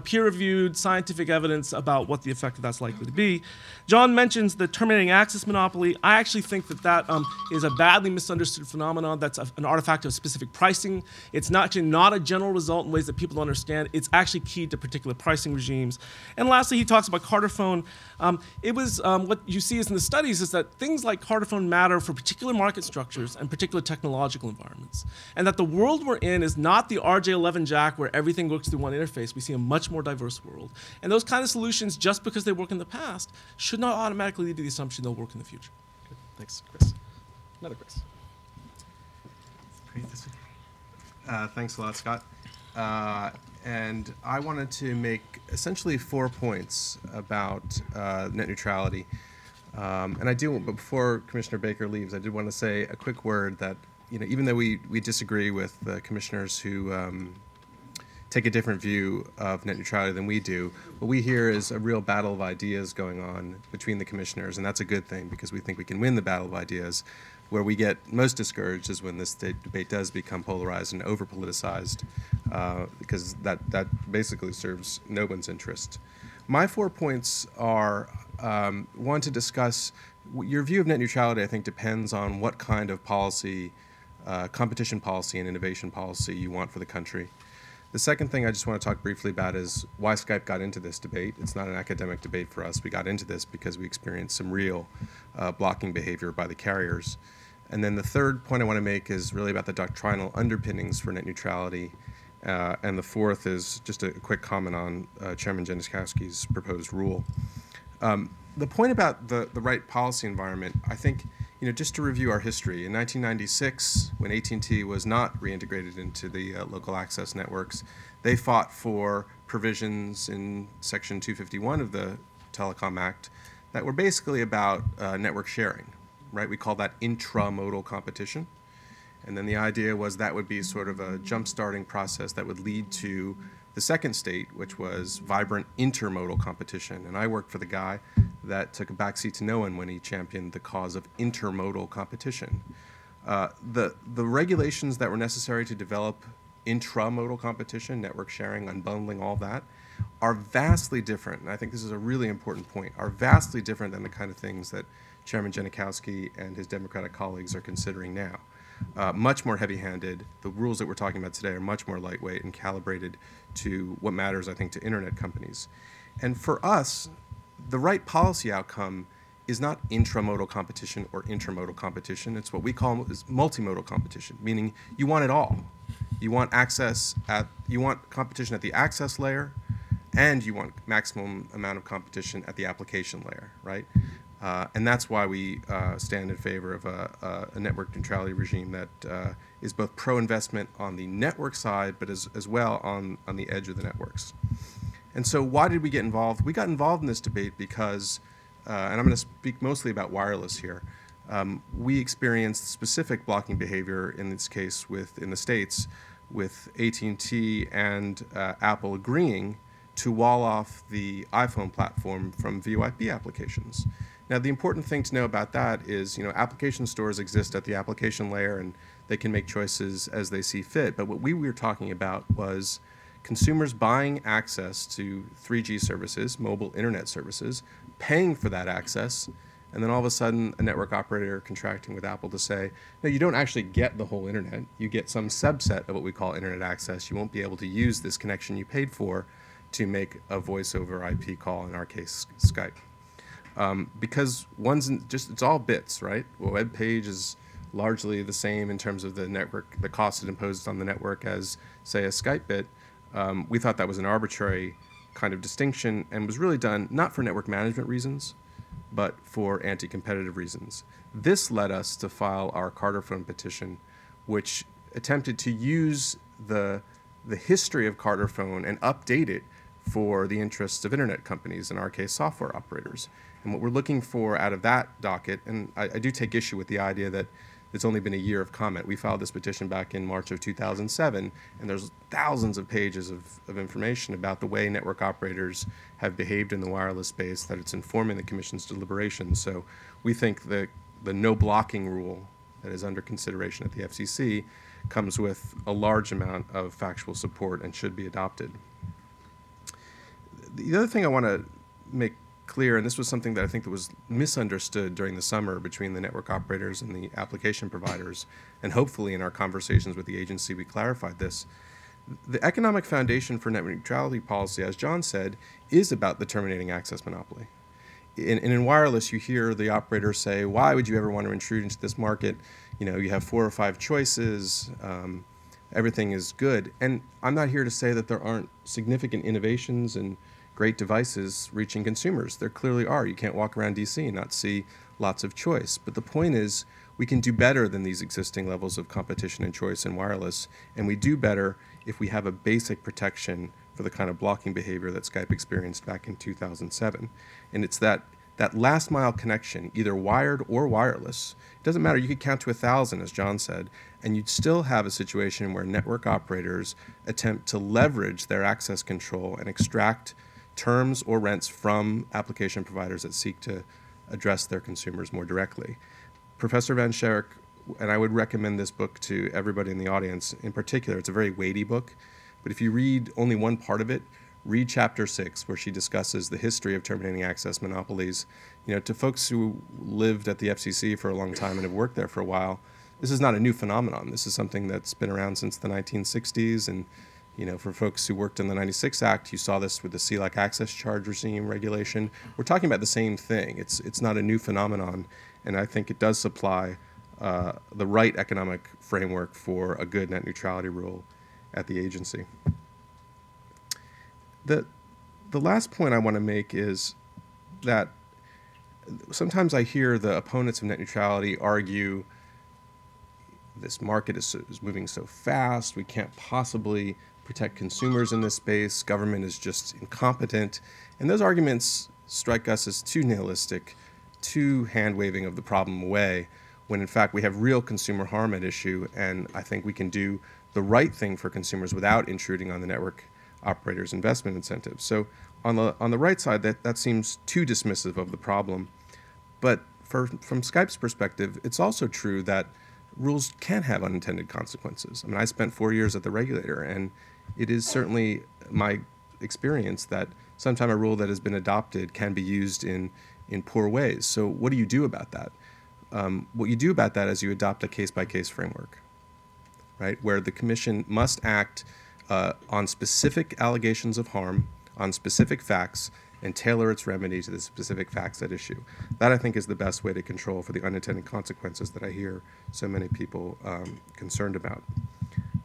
peer-reviewed scientific evidence about what the effect of that's likely to be. John mentions the terminating access monopoly. I actually think that that is a badly misunderstood phenomenon. That's an artifact of specific pricing. It's actually not a general result in ways that people don't understand. It's actually key to particular pricing regimes. And lastly, he talks about Carterphone. What you see is in the studies is that things like Carterphone matter for particular market structures and particular technological environments. And that the world we're in is not the RJ11 jack where everything works through one interface. We see a much more diverse world. And those kind of solutions, just because they work in the past, should not automatically lead to the assumption they'll work in the future. Good. Thanks, Chris. Another Chris. Thanks a lot, Scott. and I wanted to make essentially 4 points about net neutrality. And I do, but before Commissioner Baker leaves, I did want to say a quick word that, even though we disagree with the commissioners who take a different view of net neutrality than we do, what we hear is a real battle of ideas going on between the commissioners, and that's a good thing because we think we can win the battle of ideas. Where we get most discouraged is when this debate does become polarized and over-politicized, because that basically serves no one's interest. My 4 points are, one, to discuss your view of net neutrality, I think, depends on what kind of policy, competition policy and innovation policy you want for the country. The second thing I just want to talk briefly about is why Skype got into this debate. It's not an academic debate for us. We got into this because we experienced some real blocking behavior by the carriers. And then the third point I want to make is really about the doctrinal underpinnings for net neutrality. And the fourth is just a quick comment on Chairman Janikowski's proposed rule. The point about the right policy environment, I think, just to review our history, in 1996, when AT&T was not reintegrated into the local access networks, they fought for provisions in Section 251 of the Telecom Act that were basically about network sharing, right? We call that intramodal competition. And then the idea was that would be sort of a jump-starting process that would lead to the second state, which was vibrant intermodal competition. And I worked for the guy that took a backseat to no one when he championed the cause of intermodal competition. The regulations that were necessary to develop intramodal competition, network sharing, unbundling, all that, are vastly different, and I think this is a really important point, are vastly different than the kind of things that Chairman Janikowski and his Democratic colleagues are considering now. Much more heavy-handed. The rules that we're talking about today are much more lightweight and calibrated to what matters, I think, to internet companies. And for us, the right policy outcome is not intramodal competition or intermodal competition. It's what we call is multimodal competition, meaning you want it all. You want competition at the access layer, and you want maximum amount of competition at the application layer, right? And that's why we stand in favor of a network neutrality regime that is both pro-investment on the network side, but as well on the edge of the networks. And so why did we get involved? We got involved in this debate because, and I'm going to speak mostly about wireless here, we experienced specific blocking behavior in this case in the States with AT&T and Apple agreeing to wall off the iPhone platform from VoIP applications. Now, the important thing to know about that is, application stores exist at the application layer, and they can make choices as they see fit. But what we were talking about was consumers buying access to 3G services, mobile internet services, paying for that access, and then all of a sudden a network operator contracting with Apple to say, no, you don't actually get the whole internet. You get some subset of what we call internet access. You won't be able to use this connection you paid for to make a voice over IP call, in our case, Skype. Because it's all bits, right? A web page is largely the same in terms of the network, the cost it imposes on the network as, say, a Skype bit. We thought that was an arbitrary kind of distinction and was really done not for network management reasons, but for anti-competitive reasons. This led us to file our Carter phone petition, which attempted to use the history of Carter phone and update it for the interests of internet companies, in our case, software operators. And what we're looking for out of that docket, and I do take issue with the idea that it's only been a year of comment. We filed this petition back in March of 2007, and there's thousands of pages of information about the way network operators have behaved in the wireless space, that it's informing the Commission's deliberations. So we think the no blocking rule that is under consideration at the FCC comes with a large amount of factual support and should be adopted. The other thing I want to make clear, and this was something that I think that was misunderstood during the summer between the network operators and the application providers, and hopefully in our conversations with the agency we clarified this. The economic foundation for net neutrality policy, as John said, is about the terminating access monopoly. In wireless, you hear the operators say, why would you ever want to intrude into this market? You have 4 or 5 choices. Everything is good. And I'm not here to say that there aren't significant innovations and great devices reaching consumers. There clearly are. You can't walk around DC and not see lots of choice. But the point is, We can do better than these existing levels of competition and choice in wireless, and we do better if we have a basic protection for the kind of blocking behavior that Skype experienced back in 2007. And it's that last mile connection, either wired or wireless. It doesn't matter, you could count to 1,000, as John said, and you'd still have a situation where network operators attempt to leverage their access control and extract terms or rents from application providers that seek to address their consumers more directly. Professor Van Scherk, and I would recommend this book to everybody in the audience, in particular, it's a very weighty book, but if you read only one part of it, read chapter 6, where she discusses the history of terminating access monopolies. You know, to folks who lived at the FCC for a long time and have worked there for a while, this is not a new phenomenon. This is something that's been around since the 1960s. And, you know, for folks who worked in the 96 Act, you saw this with the CLEC access charge regime regulation. We're talking about the same thing. It's not a new phenomenon. And I think it does supply the right economic framework for a good net neutrality rule at the agency. The last point I want to make is that sometimes I hear the opponents of net neutrality argue this market is moving so fast, we can't possibly protect consumers in this space, government is just incompetent. And those arguments strike us as too nihilistic, too hand-waving of the problem away, when in fact we have real consumer harm at issue, and I think we can do the right thing for consumers without intruding on the network operators' investment incentives. So on the right side, that seems too dismissive of the problem. But from Skype's perspective, it's also true that rules can have unintended consequences. I mean, I spent 4 years at the regulator, and it is certainly my experience that sometimes a rule that has been adopted can be used in poor ways. So what do you do about that? What you do about that is you adopt a case-by-case framework, right, where the commission must act on specific allegations of harm, on specific facts, and tailor its remedy to the specific facts at issue. That, I think, is the best way to control for the unintended consequences that I hear so many people concerned about.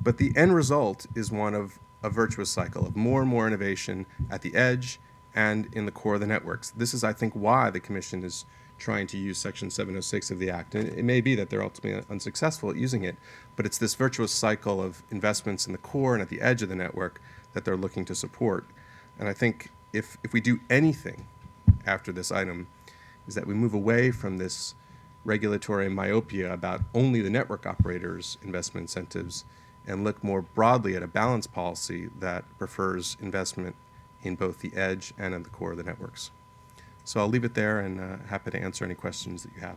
But the end result is one of a virtuous cycle of more and more innovation at the edge and in the core of the networks. This is, I think, why the commission is trying to use Section 706 of the Act. And it may be that they're ultimately unsuccessful at using it, but it's this virtuous cycle of investments in the core and at the edge of the network that they're looking to support. And I think if we do anything after this item, is that we move away from this regulatory myopia about only the network operators' investment incentives and look more broadly at a balanced policy that prefers investment in both the edge and in the core of the networks. So I'll leave it there, and happy to answer any questions that you have.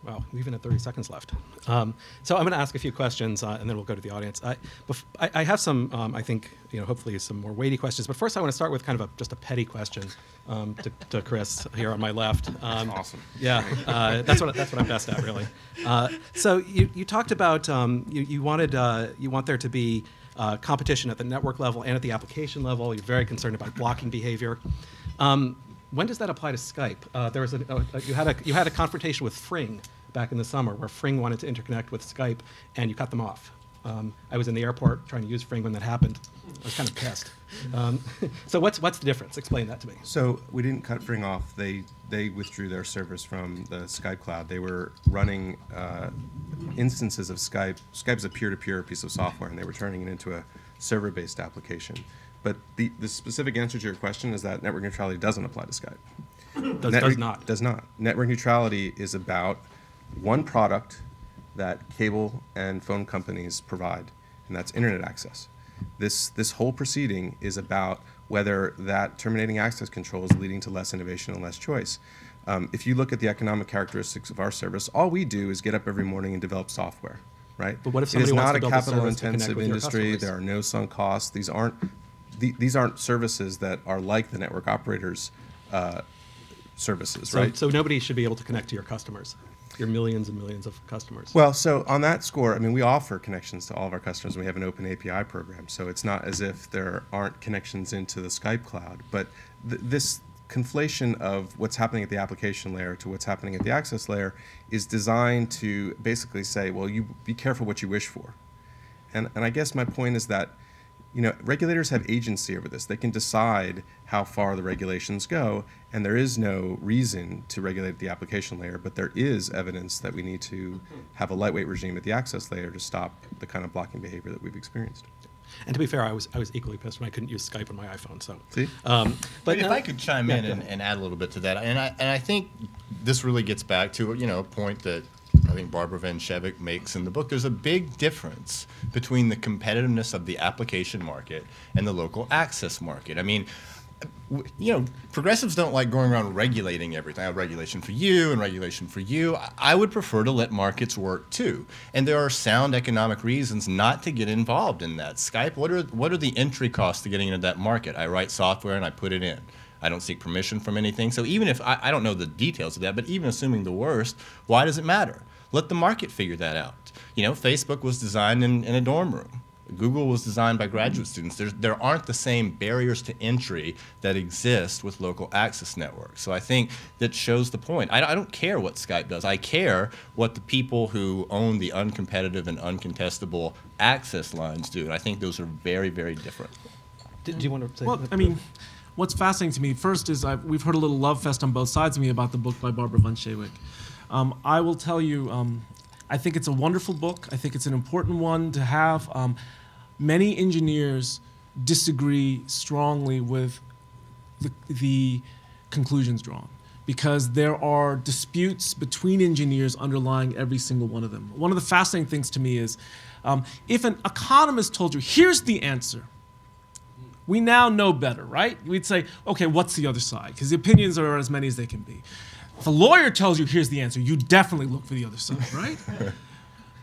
Wow, we even have 30 seconds left. So I'm going to ask a few questions, and then we'll go to the audience. I have some, I think, hopefully some more weighty questions. But first, I want to start with kind of just a petty question to Chris here on my left. That's awesome. Yeah, that's what I'm best at, really. So you talked about you want there to be competition at the network level and at the application level. You're very concerned about blocking behavior. When does that apply to Skype? There was you had a confrontation with Fring back in the summer where Fring wanted to interconnect with Skype, and you cut them off. I was in the airport trying to use Fring when that happened. I was kind of pissed. So what's the difference? Explain that to me. So we didn't cut Fring off. They withdrew their service from the Skype cloud. They were running instances of Skype. Skype's a peer-to-peer piece of software, and they were turning it into a server-based application. But the specific answer to your question is that network neutrality doesn't apply to Skype. Does not. Does not. Network neutrality is about one product that cable and phone companies provide, and that's internet access. This whole proceeding is about whether that terminating access control is leading to less innovation and less choice. If you look at the economic characteristics of our service, all we do is get up every morning and develop software, right? But what if somebody it is wants not to a build a service to capital-intensive connect with your industry. customers? There are no sunk costs. These aren't services that are like the network operators' services, right? So nobody should be able to connect to your customers, your millions and millions of customers. Well, so on that score, I mean, we offer connections to all of our customers, and we have an open API program. So it's not as if there aren't connections into the Skype cloud. But this conflation of what's happening at the application layer to what's happening at the access layer is designed to basically say, well, you be careful what you wish for. And I guess my point is that regulators have agency over this. They can decide how far the regulations go, and there is no reason to regulate the application layer, but there is evidence that we need to have a lightweight regime at the access layer to stop the kind of blocking behavior that we've experienced. And to be fair, I was equally pissed when I couldn't use Skype on my iPhone. So, see, but if I could chime in and add a little bit to that, and I think this really gets back to a point that I think Barbara Van Schevick makes in the book. There's a big difference between the competitiveness of the application market and the local access market. I mean, progressives don't like going around regulating everything. I have regulation for you and regulation for you. I would prefer to let markets work too. And there are sound economic reasons not to get involved in that. Skype, what are the entry costs to getting into that market? I write software and I put it in. I don't seek permission from anything. So even if I don't know the details of that, but even assuming the worst, why does it matter? Let the market figure that out. Facebook was designed in a dorm room. Google was designed by graduate students. There aren't the same barriers to entry that exist with local access networks. So I think that shows the point. I don't care what Skype does. I care what the people who own the uncompetitive and uncontestable access lines do. And I think those are very, very different. Do you want to say? Well, I mean, what's fascinating to me first is we've heard a little love fest on both sides of me about the book by Barbara Van Schewick. I will tell you, I think it's a wonderful book. I think it's an important one to have. Many engineers disagree strongly with the conclusions drawn because there are disputes between engineers underlying every single one of them. One of the fascinating things to me is if an economist told you, here's the answer, we now know better, right? We'd say, okay, what's the other side? Because the opinions are as many as they can be. If a lawyer tells you, here's the answer, you definitely look for the other side, right?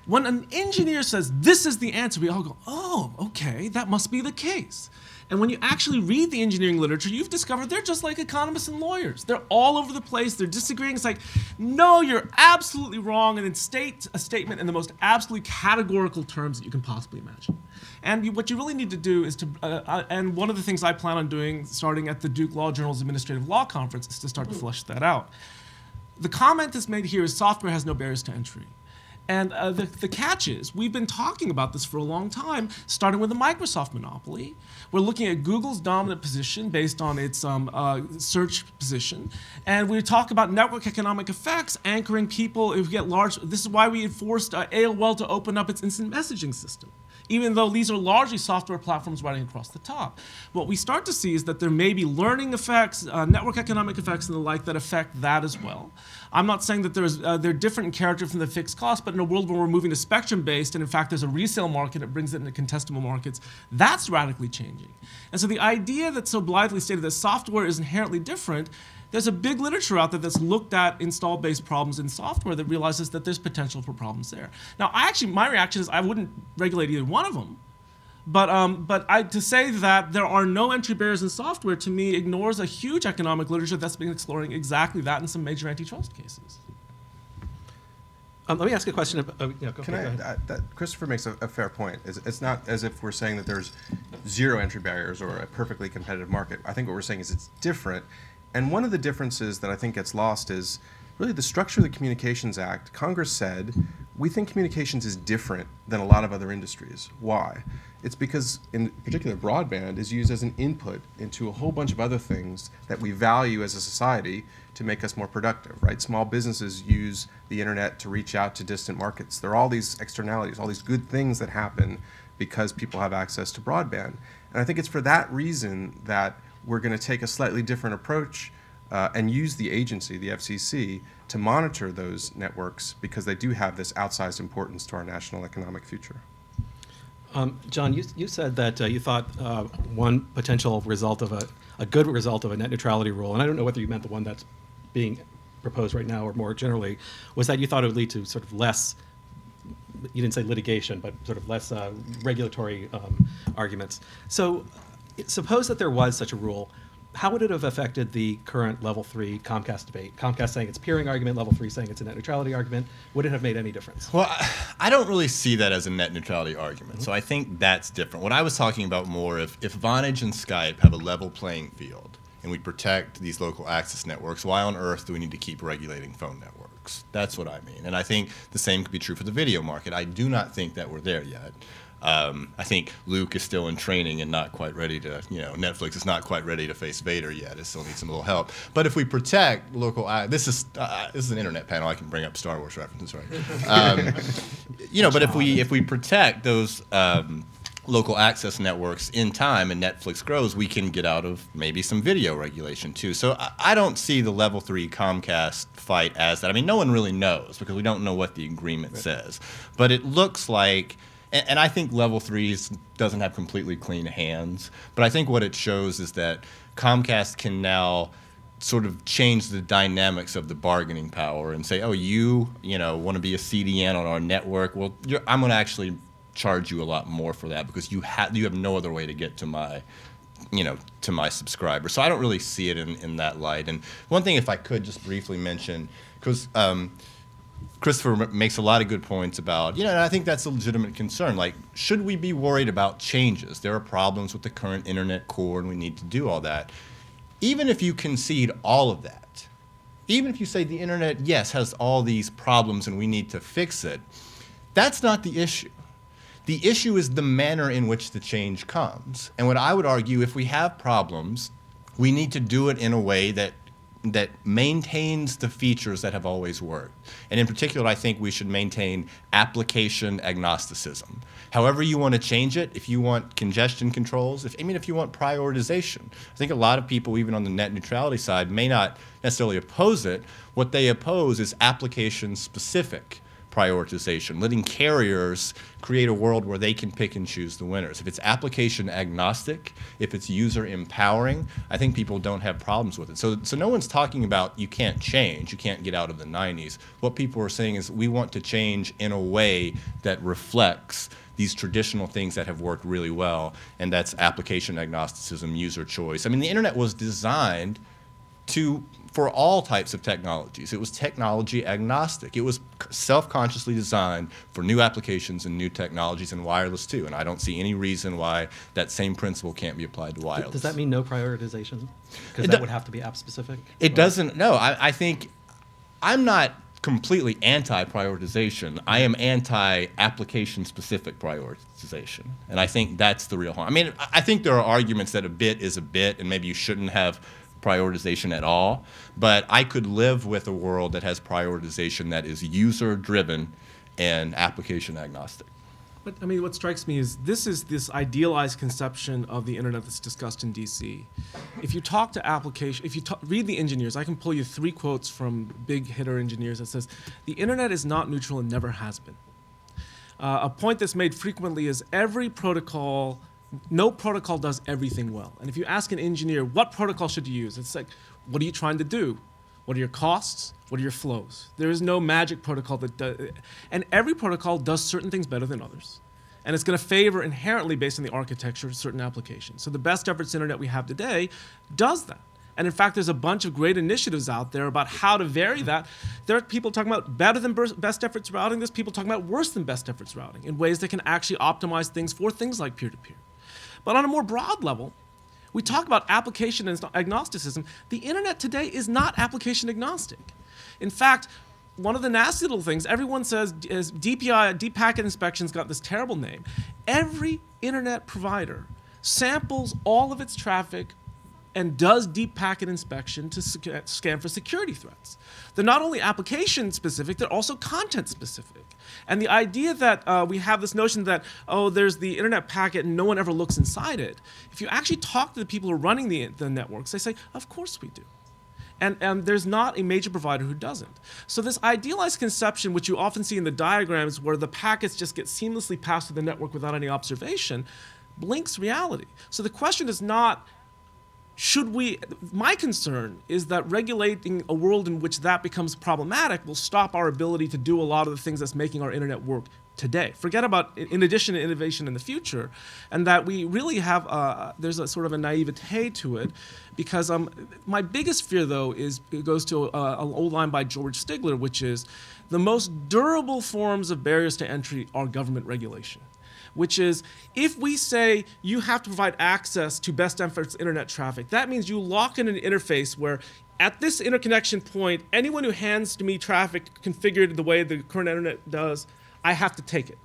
When an engineer says, this is the answer, we all go, oh, okay, that must be the case. And when you actually read the engineering literature, you've discovered they're just like economists and lawyers. They're all over the place. They're disagreeing. It's like, no, you're absolutely wrong, and then state a statement in the most absolutely categorical terms that you can possibly imagine. And what you really need to do is to, and one of the things I plan on doing, starting at the Duke Law Journal's Administrative Law Conference, is to start to flesh that out. The comment that's made here is software has no barriers to entry. And the catch is, we've been talking about this for a long time, starting with the Microsoft monopoly. We're looking at Google's dominant position based on its search position. And we talk about network economic effects, anchoring people if we get large. This is why we enforced AOL to open up its instant messaging system, even though these are largely software platforms running across the top. What we start to see is that there may be learning effects, network economic effects and the like that affect that as well. I'm not saying that they're different in character from the fixed cost, but in a world where we're moving to spectrum-based, and in fact there's a resale market that brings it into contestable markets, that's radically changing. And so the idea that's so blithely stated that software is inherently different, there's a big literature out there that's looked at install-based problems in software that realizes that there's potential for problems there. Now, my reaction is I wouldn't regulate either one of them. But to say that there are no entry barriers in software, to me, ignores a huge economic literature that's been exploring exactly that in some major antitrust cases. Let me ask a question. Christopher makes a fair point. It's not as if we're saying that there's zero entry barriers or a perfectly competitive market. I think what we're saying is it's different. And one of the differences that I think gets lost is really the structure of the Communications Act. Congress said, we think communications is different than a lot of other industries. Why? It's because, in particular, broadband is used as an input into a whole bunch of other things that we value as a society to make us more productive, right? Small businesses use the internet to reach out to distant markets. There are all these externalities, all these good things that happen because people have access to broadband. And I think it's for that reason that we're going to take a slightly different approach and use the agency, the FCC, to monitor those networks because they do have this outsized importance to our national economic future. John, you said that you thought one potential result of a good result of a net neutrality rule, and I don't know whether you meant the one that's being proposed right now or more generally, was that you thought it would lead to sort of less, you didn't say litigation, but sort of less regulatory arguments. So suppose that there was such a rule. How would it have affected the current level 3 Comcast debate? Comcast saying it's peering argument, level 3 saying it's a net neutrality argument. Would it have made any difference? Well, I don't really see that as a net neutrality argument, so I think that's different. What I was talking about more, if Vonage and Skype have a level playing field and we protect these local access networks, why on earth do we need to keep regulating phone networks? That's what I mean. And I think the same could be true for the video market. I do not think that we're there yet. I think Luke is still in training and not quite ready to, Netflix is not quite ready to face Vader yet. It still needs some little help. But if we protect local, this is an internet panel. I can bring up Star Wars references, right? But if we protect those local access networks in time and Netflix grows, we can get out of maybe some video regulation too. So I don't see the level 3 Comcast fight as that. I mean, no one really knows because we don't know what the agreement says. But it looks like, and I think level 3 doesn't have completely clean hands, but I think what it shows is that Comcast can now sort of change the dynamics of the bargaining power and say, oh, you want to be a CDN on our network? Well, I'm going to actually charge you a lot more for that because you have no other way to get to my subscriber. So I don't really see it in that light. And one thing, if I could just briefly mention, because Christopher makes a lot of good points about, and I think that's a legitimate concern. Like, should we be worried about changes? There are problems with the current internet core and we need to do all that. Even if you concede all of that, even if you say the internet, yes, has all these problems and we need to fix it, that's not the issue. The issue is the manner in which the change comes. And what I would argue, if we have problems, we need to do it in a way that maintains the features that have always worked. And in particular, I think we should maintain application agnosticism. However you want to change it, if you want congestion controls, if you want prioritization. I think a lot of people, even on the net neutrality side, may not necessarily oppose it. What they oppose is application-specific prioritization, letting carriers create a world where they can pick and choose the winners. If it's application agnostic, if it's user empowering, I think people don't have problems with it. So no one's talking about you can't change, you can't get out of the 90s. What people are saying is we want to change in a way that reflects these traditional things that have worked really well, and that's application agnosticism, user choice. I mean, the internet was designed for all types of technologies. It was technology agnostic. It was self-consciously designed for new applications and new technologies, and wireless too. And I don't see any reason why that same principle can't be applied to wireless. Does that mean no prioritization? Because that would have to be app-specific? It doesn't. No, I think I'm not completely anti-prioritization. I am anti-application-specific prioritization. And I think that's the real harm. I mean, I think there are arguments that a bit is a bit, and maybe you shouldn't have prioritization at all, but I could live with a world that has prioritization that is user-driven and application agnostic. But I mean, what strikes me is this idealized conception of the internet that's discussed in DC. If you talk to read the engineers, I can pull you 3 quotes from big hitter engineers that says, the internet is not neutral and never has been. A point that's made frequently is no protocol does everything well. And if you ask an engineer, what protocol should you use? It's like, what are you trying to do? What are your costs? What are your flows? There is no magic protocol that does, and every protocol does certain things better than others. And it's going to favor inherently, based on the architecture, certain applications. So the best efforts internet we have today does that. And in fact, there's a bunch of great initiatives out there about how to vary that. There are people talking about better than best efforts routing. There's people talking about worse than best efforts routing in ways that can actually optimize things for things like peer-to-peer. But on a more broad level, we talk about application agnosticism. The internet today is not application agnostic. In fact, one of the nasty little things everyone says is DPI, deep packet inspection, has got this terrible name. Every internet provider samples all of its traffic and does deep packet inspection to scan for security threats. They're not only application specific, they're also content specific. And the idea that we have this notion that, oh, there's the internet packet and no one ever looks inside it. If you actually talk to the people who are running the networks, they say, of course we do. And there's not a major provider who doesn't. So this idealized conception, which you often see in the diagrams where the packets just get seamlessly passed through the network without any observation, blinks reality. So the question is not, my concern is that regulating a world in which that becomes problematic will stop our ability to do a lot of the things that's making our internet work today. Forget about, in addition to innovation in the future, and that we really have, there's a sort of a naivete to it, because my biggest fear, though, it goes to an old line by George Stigler, which is the most durable forms of barriers to entry are government regulation. Which is, if we say you have to provide access to best efforts internet traffic, that means you lock in an interface where at this interconnection point, anyone who hands to me traffic configured the way the current internet does, I have to take it.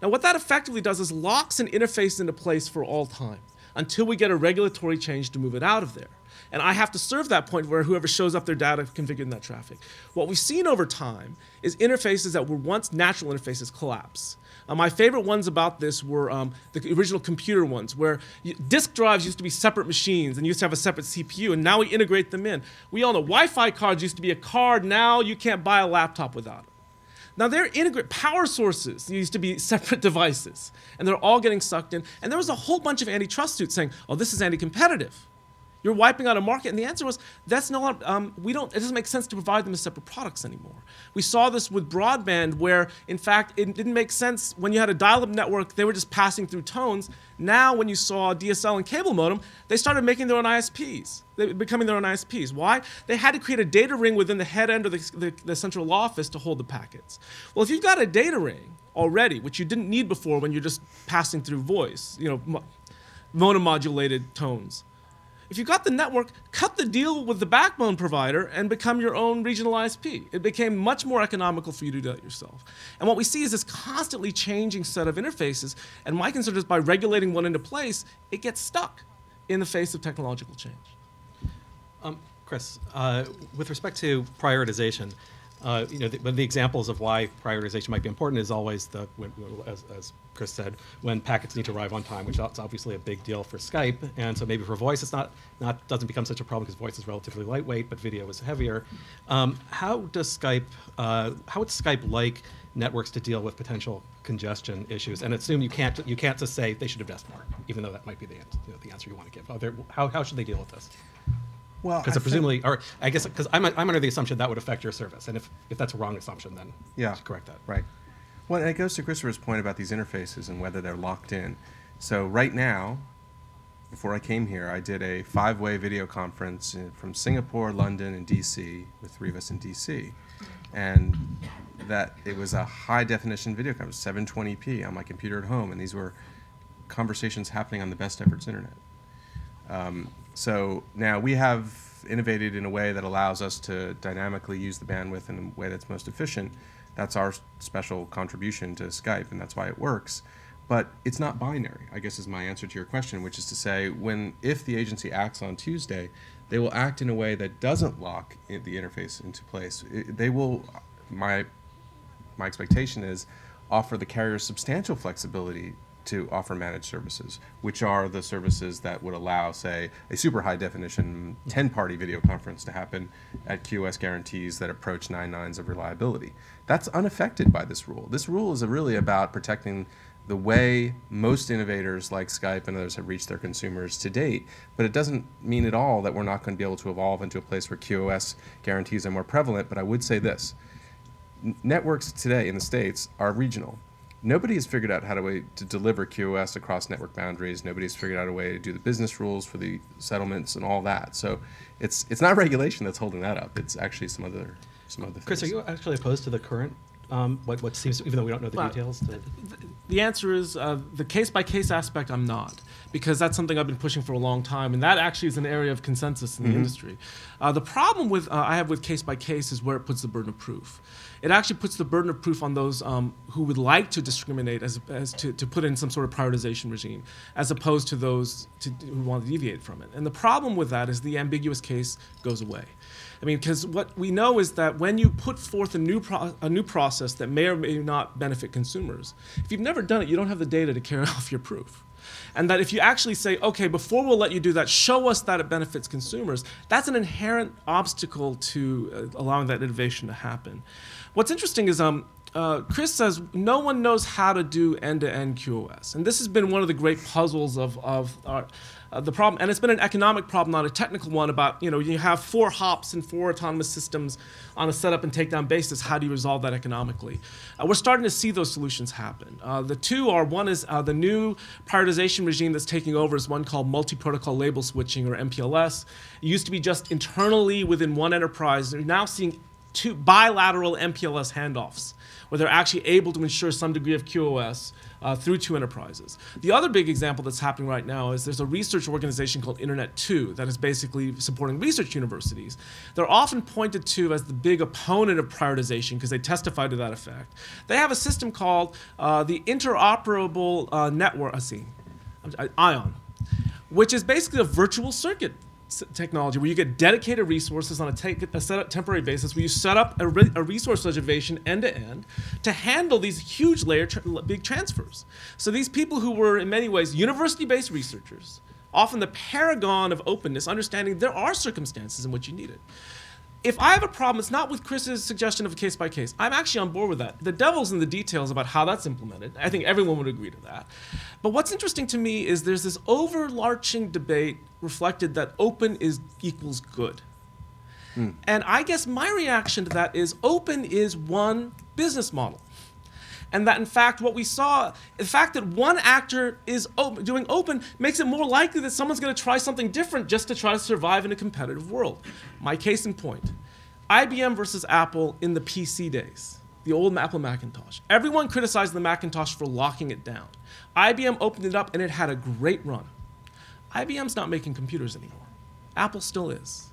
Now, what that effectively does is locks an interface into place for all time until we get a regulatory change to move it out of there. And I have to serve that point where whoever shows up their data configured in that traffic. What we've seen over time is interfaces that were once natural interfaces collapse. My favorite ones about this were the original computer ones, where disk drives used to be separate machines and used to have a separate CPU, and now we integrate them in. We all know Wi-Fi cards used to be a card. Now you can't buy a laptop without it. Now they're integrated. Power sources used to be separate devices, and they're all getting sucked in. And there was a whole bunch of antitrust suits saying, "Oh, this is anti-competitive. You're wiping out a market." And the answer was, that's not, it doesn't make sense to provide them as separate products anymore. We saw this with broadband where, in fact, it didn't make sense when you had a dial-up network, they were just passing through tones. Now, when you saw DSL and cable modem, they started making their own ISPs. They were becoming their own ISPs. Why? They had to create a data ring within the head end of the central office to hold the packets. Well, if you've got a data ring already, which you didn't need before when you're just passing through voice, monomodulated tones, if you got the network, cut the deal with the backbone provider and become your own regional ISP. It became much more economical for you to do that yourself. And what we see is this constantly changing set of interfaces, and my concern is by regulating one into place, it gets stuck in the face of technological change. Chris, with respect to prioritization, one of the examples of why prioritization might be important is always as Chris said, when packets need to arrive on time, which is obviously a big deal for Skype. And so maybe for voice, it's doesn't become such a problem because voice is relatively lightweight, but video is heavier. How would Skype like networks to deal with potential congestion issues? And assume you can't just say they should invest more, even though that might be the answer you want to give. How should they deal with this? Well, because presumably, or I guess, because I'm under the assumption that would affect your service, and if that's a wrong assumption, then you should correct that. Right. Well, and it goes to Christopher's point about these interfaces and whether they're locked in. So right now, before I came here, I did a 5-way video conference from Singapore, London, and DC with 3 of us in DC, and that it was a high-definition video conference, 720p on my computer at home, and these were conversations happening on the best efforts internet. So now we have innovated in a way that allows us to dynamically use the bandwidth in a way that's most efficient. That's our special contribution to Skype, and that's why it works. But it's not binary, I guess is my answer to your question, which is to say, if the agency acts on Tuesday, they will act in a way that doesn't lock the interface into place. They will, my expectation is, offer the carriers substantial flexibility to offer managed services, which are the services that would allow, say, a super high definition 10-party video conference to happen at QoS guarantees that approach 9 nines of reliability. That's unaffected by this rule. This rule is really about protecting the way most innovators like Skype and others have reached their consumers to date, but it doesn't mean at all that we're not going to be able to evolve into a place where QoS guarantees are more prevalent. But I would say this: networks today in the States are regional. Nobody has figured out how to deliver QoS across network boundaries. Nobody's figured out a way to do the business rules for the settlements and all that. So it's not regulation that's holding that up. It's actually some other things. Chris, are you actually opposed to the current, what seems, even though we don't know the details? The answer is the case-by-case aspect, I'm not, because that's something I've been pushing for a long time, and that actually is an area of consensus in the industry. The problem I have with case-by-case is where it puts the burden of proof. It actually puts the burden of proof on those who would like to discriminate as to put in some sort of prioritization regime, as opposed to those who want to deviate from it. And the problem with that is the ambiguous case goes away. I mean, because what we know is that when you put forth a new process that may or may not benefit consumers, if you've never done it, you don't have the data to carry off your proof. And that if you actually say, okay, before we'll let you do that, show us that it benefits consumers, that's an inherent obstacle to allowing that innovation to happen. What's interesting is Chris says no one knows how to do end-to-end QoS. And this has been one of the great puzzles of the problem. And it's been an economic problem, not a technical one, about, you have 4 hops and 4 autonomous systems on a setup and takedown basis. How do you resolve that economically? We're starting to see those solutions happen. The two are, one is the new prioritization regime that's taking over is one called multi-protocol label switching, or MPLS. It used to be just internally within one enterprise. They're now seeing two bilateral MPLS handoffs, where they're actually able to ensure some degree of QoS through two enterprises. The other big example that's happening right now is there's a research organization called Internet 2 that is basically supporting research universities. They're often pointed to as the big opponent of prioritization because they testify to that effect. They have a system called the Interoperable Network, ION, which is basically a virtual circuit technology where you get dedicated resources on a set up temporary basis where you set up a resource reservation end-to-end to handle these huge big transfers. So these people who were in many ways university-based researchers, often the paragon of openness, understanding there are circumstances in which you need it. If I have a problem, it's not with Chris's suggestion of a case-by-case. I'm actually on board with that. The devil's in the details about how that's implemented. I think everyone would agree to that. But what's interesting to me is there's this overarching debate reflected that open equals good. And I guess my reaction to that is open is one business model. And that, in fact, what we saw, the fact that one actor is doing open makes it more likely that someone's going to try something different just to try to survive in a competitive world. My case in point, IBM versus Apple in the PC days, the old Apple Macintosh. Everyone criticized the Macintosh for locking it down. IBM opened it up, and it had a great run. IBM's not making computers anymore. Apple still is.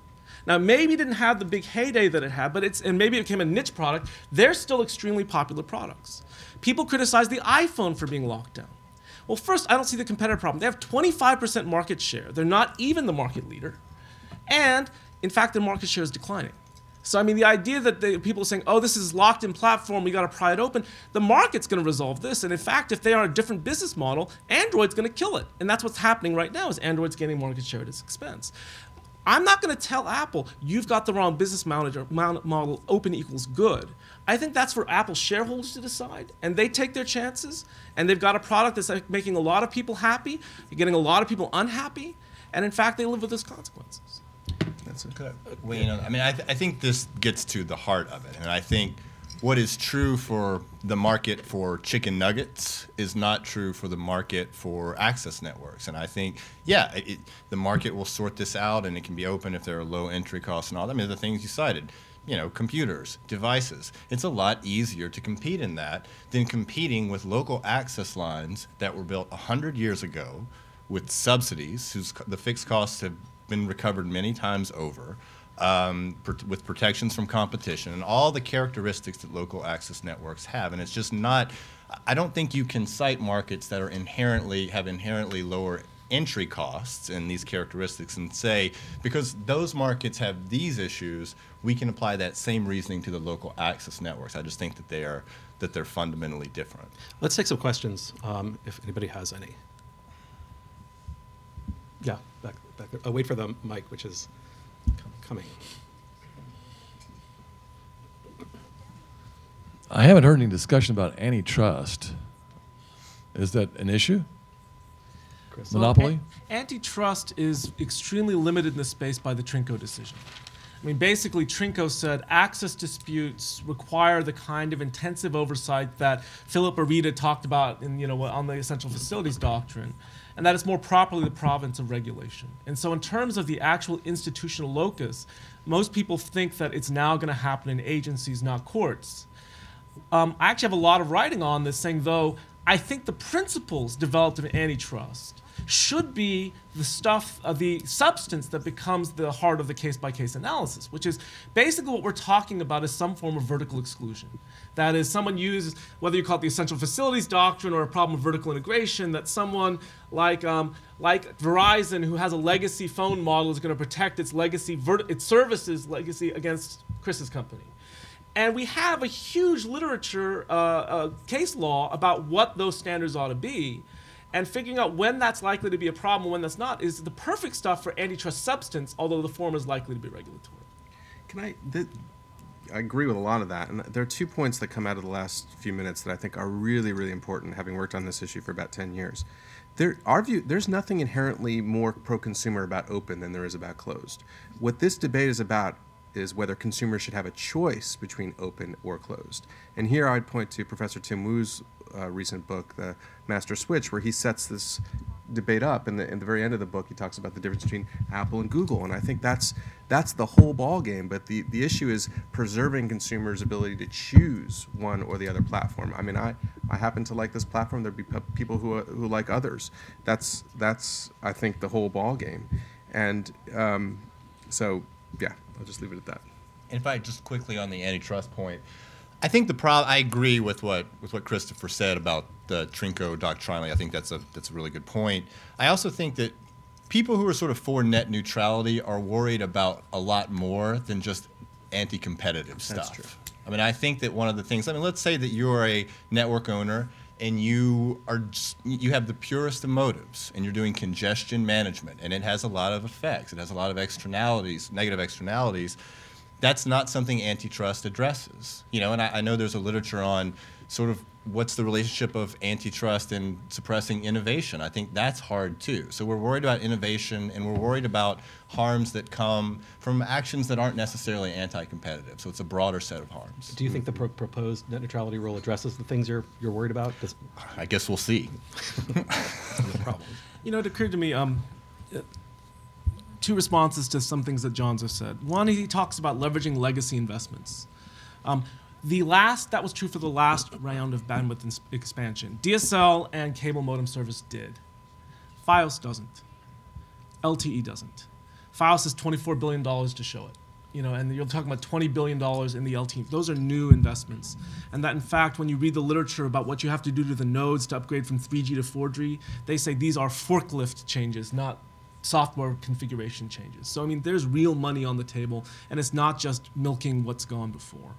Now, maybe it didn't have the big heyday that it had, and maybe it became a niche product. They're still extremely popular products. People criticize the iPhone for being locked down. Well, first, I don't see the competitive problem. They have 25% market share. They're not even the market leader. And, in fact, their market share is declining. So, I mean, the idea that people are saying, oh, this is locked-in platform, we got to pry it open, the market's going to resolve this. And, in fact, if they are a different business model, Android's going to kill it. And that's what's happening right now is Android's gaining market share at its expense. I'm not going to tell Apple, you've got the wrong business model, open equals good. I think that's for Apple shareholders to decide, and they take their chances, and they've got a product that's making a lot of people happy, you're getting a lot of people unhappy, and in fact, they live with those consequences. That's it. Well, I mean, I think this gets to the heart of it, and I think what is true for the market for chicken nuggets is not true for the market for access networks. And I think, yeah, the market will sort this out, and it can be open if there are low entry costs and all that. I mean, the things you cited, computers, devices. It's a lot easier to compete in that than competing with local access lines that were built 100 years ago with subsidies, the fixed costs have been recovered many times over. With protections from competition and all the characteristics that local access networks have. And it's just not, I don't think you can cite markets that are have inherently lower entry costs and these characteristics and say, because those markets have these issues, we can apply that same reasoning to the local access networks. I just think that they're fundamentally different. Let's take some questions if anybody has any. Yeah, back. I'll wait for the mic, which is coming. I haven't heard any discussion about antitrust. Is that an issue? Chris? Well, Monopoly? antitrust is extremely limited in this space by the Trinco decision. I mean, basically, Trinco said access disputes require the kind of intensive oversight that Philip Arita talked about on the essential facilities doctrine, and that it's more properly the province of regulation. And so in terms of the actual institutional locus, most people think that it's now going to happen in agencies, not courts. I actually have a lot of writing on this saying, though, I think the principles developed in antitrust should be the stuff, the substance that becomes the heart of the case-by-case analysis, which is basically what we're talking about is some form of vertical exclusion. That is, someone uses, whether you call it the essential facilities doctrine or a problem of vertical integration, that someone like Verizon, who has a legacy phone model, is going to protect its its services legacy against Chris's company. And we have a huge literature, case law about what those standards ought to be. And figuring out when that's likely to be a problem and when that's not is the perfect stuff for antitrust substance, although the form is likely to be regulatory. I agree with a lot of that. And there are 2 points that come out of the last few minutes that I think are really, really important, having worked on this issue for about 10 years. There's nothing inherently more pro-consumer about open than there is about closed. What this debate is about is whether consumers should have a choice between open or closed. And here I'd point to Professor Tim Wu's recent book, The Master Switch, where he sets this debate up. In the very end of the book, he talks about the difference between Apple and Google, and I think that's the whole ball game. But the issue is preserving consumers' ability to choose one or the other platform. I mean, I happen to like this platform. There'd be people who like others. That's I think the whole ball game, and so yeah, I'll just leave it at that. And if I just quickly on the antitrust point, I think I agree with what Christopher said about the Trinco doctrinally. I think that's a really good point. I also think that people who are sort of for net neutrality are worried about a lot more than just anti-competitive stuff. That's true. I mean, I think that one of the things, let's say that you're a network owner and you have the purest of motives and you're doing congestion management, and it has a lot of effects. It has a lot of externalities, negative externalities. That's not something antitrust addresses, and I know there's a literature on sort of what's the relationship of antitrust and suppressing innovation. I think that's hard too. So we're worried about innovation, and we're worried about harms that come from actions that aren't necessarily anti-competitive. So it's a broader set of harms. Do you think the proposed net neutrality rule addresses the things you're worried about? I guess we'll see. No problem. It occurred to me, two responses to some things that John's has said. One, he talks about leveraging legacy investments. That was true for the last round of bandwidth expansion. DSL and cable modem service did. Fios doesn't. LTE doesn't. Fios is $24 billion to show it. And you're talking about $20 billion in the LTE. Those are new investments. And that, in fact, when you read the literature about what you have to do to the nodes to upgrade from 3G to 4G, they say these are forklift changes, not software configuration changes. So, there's real money on the table, and it's not just milking what's gone before.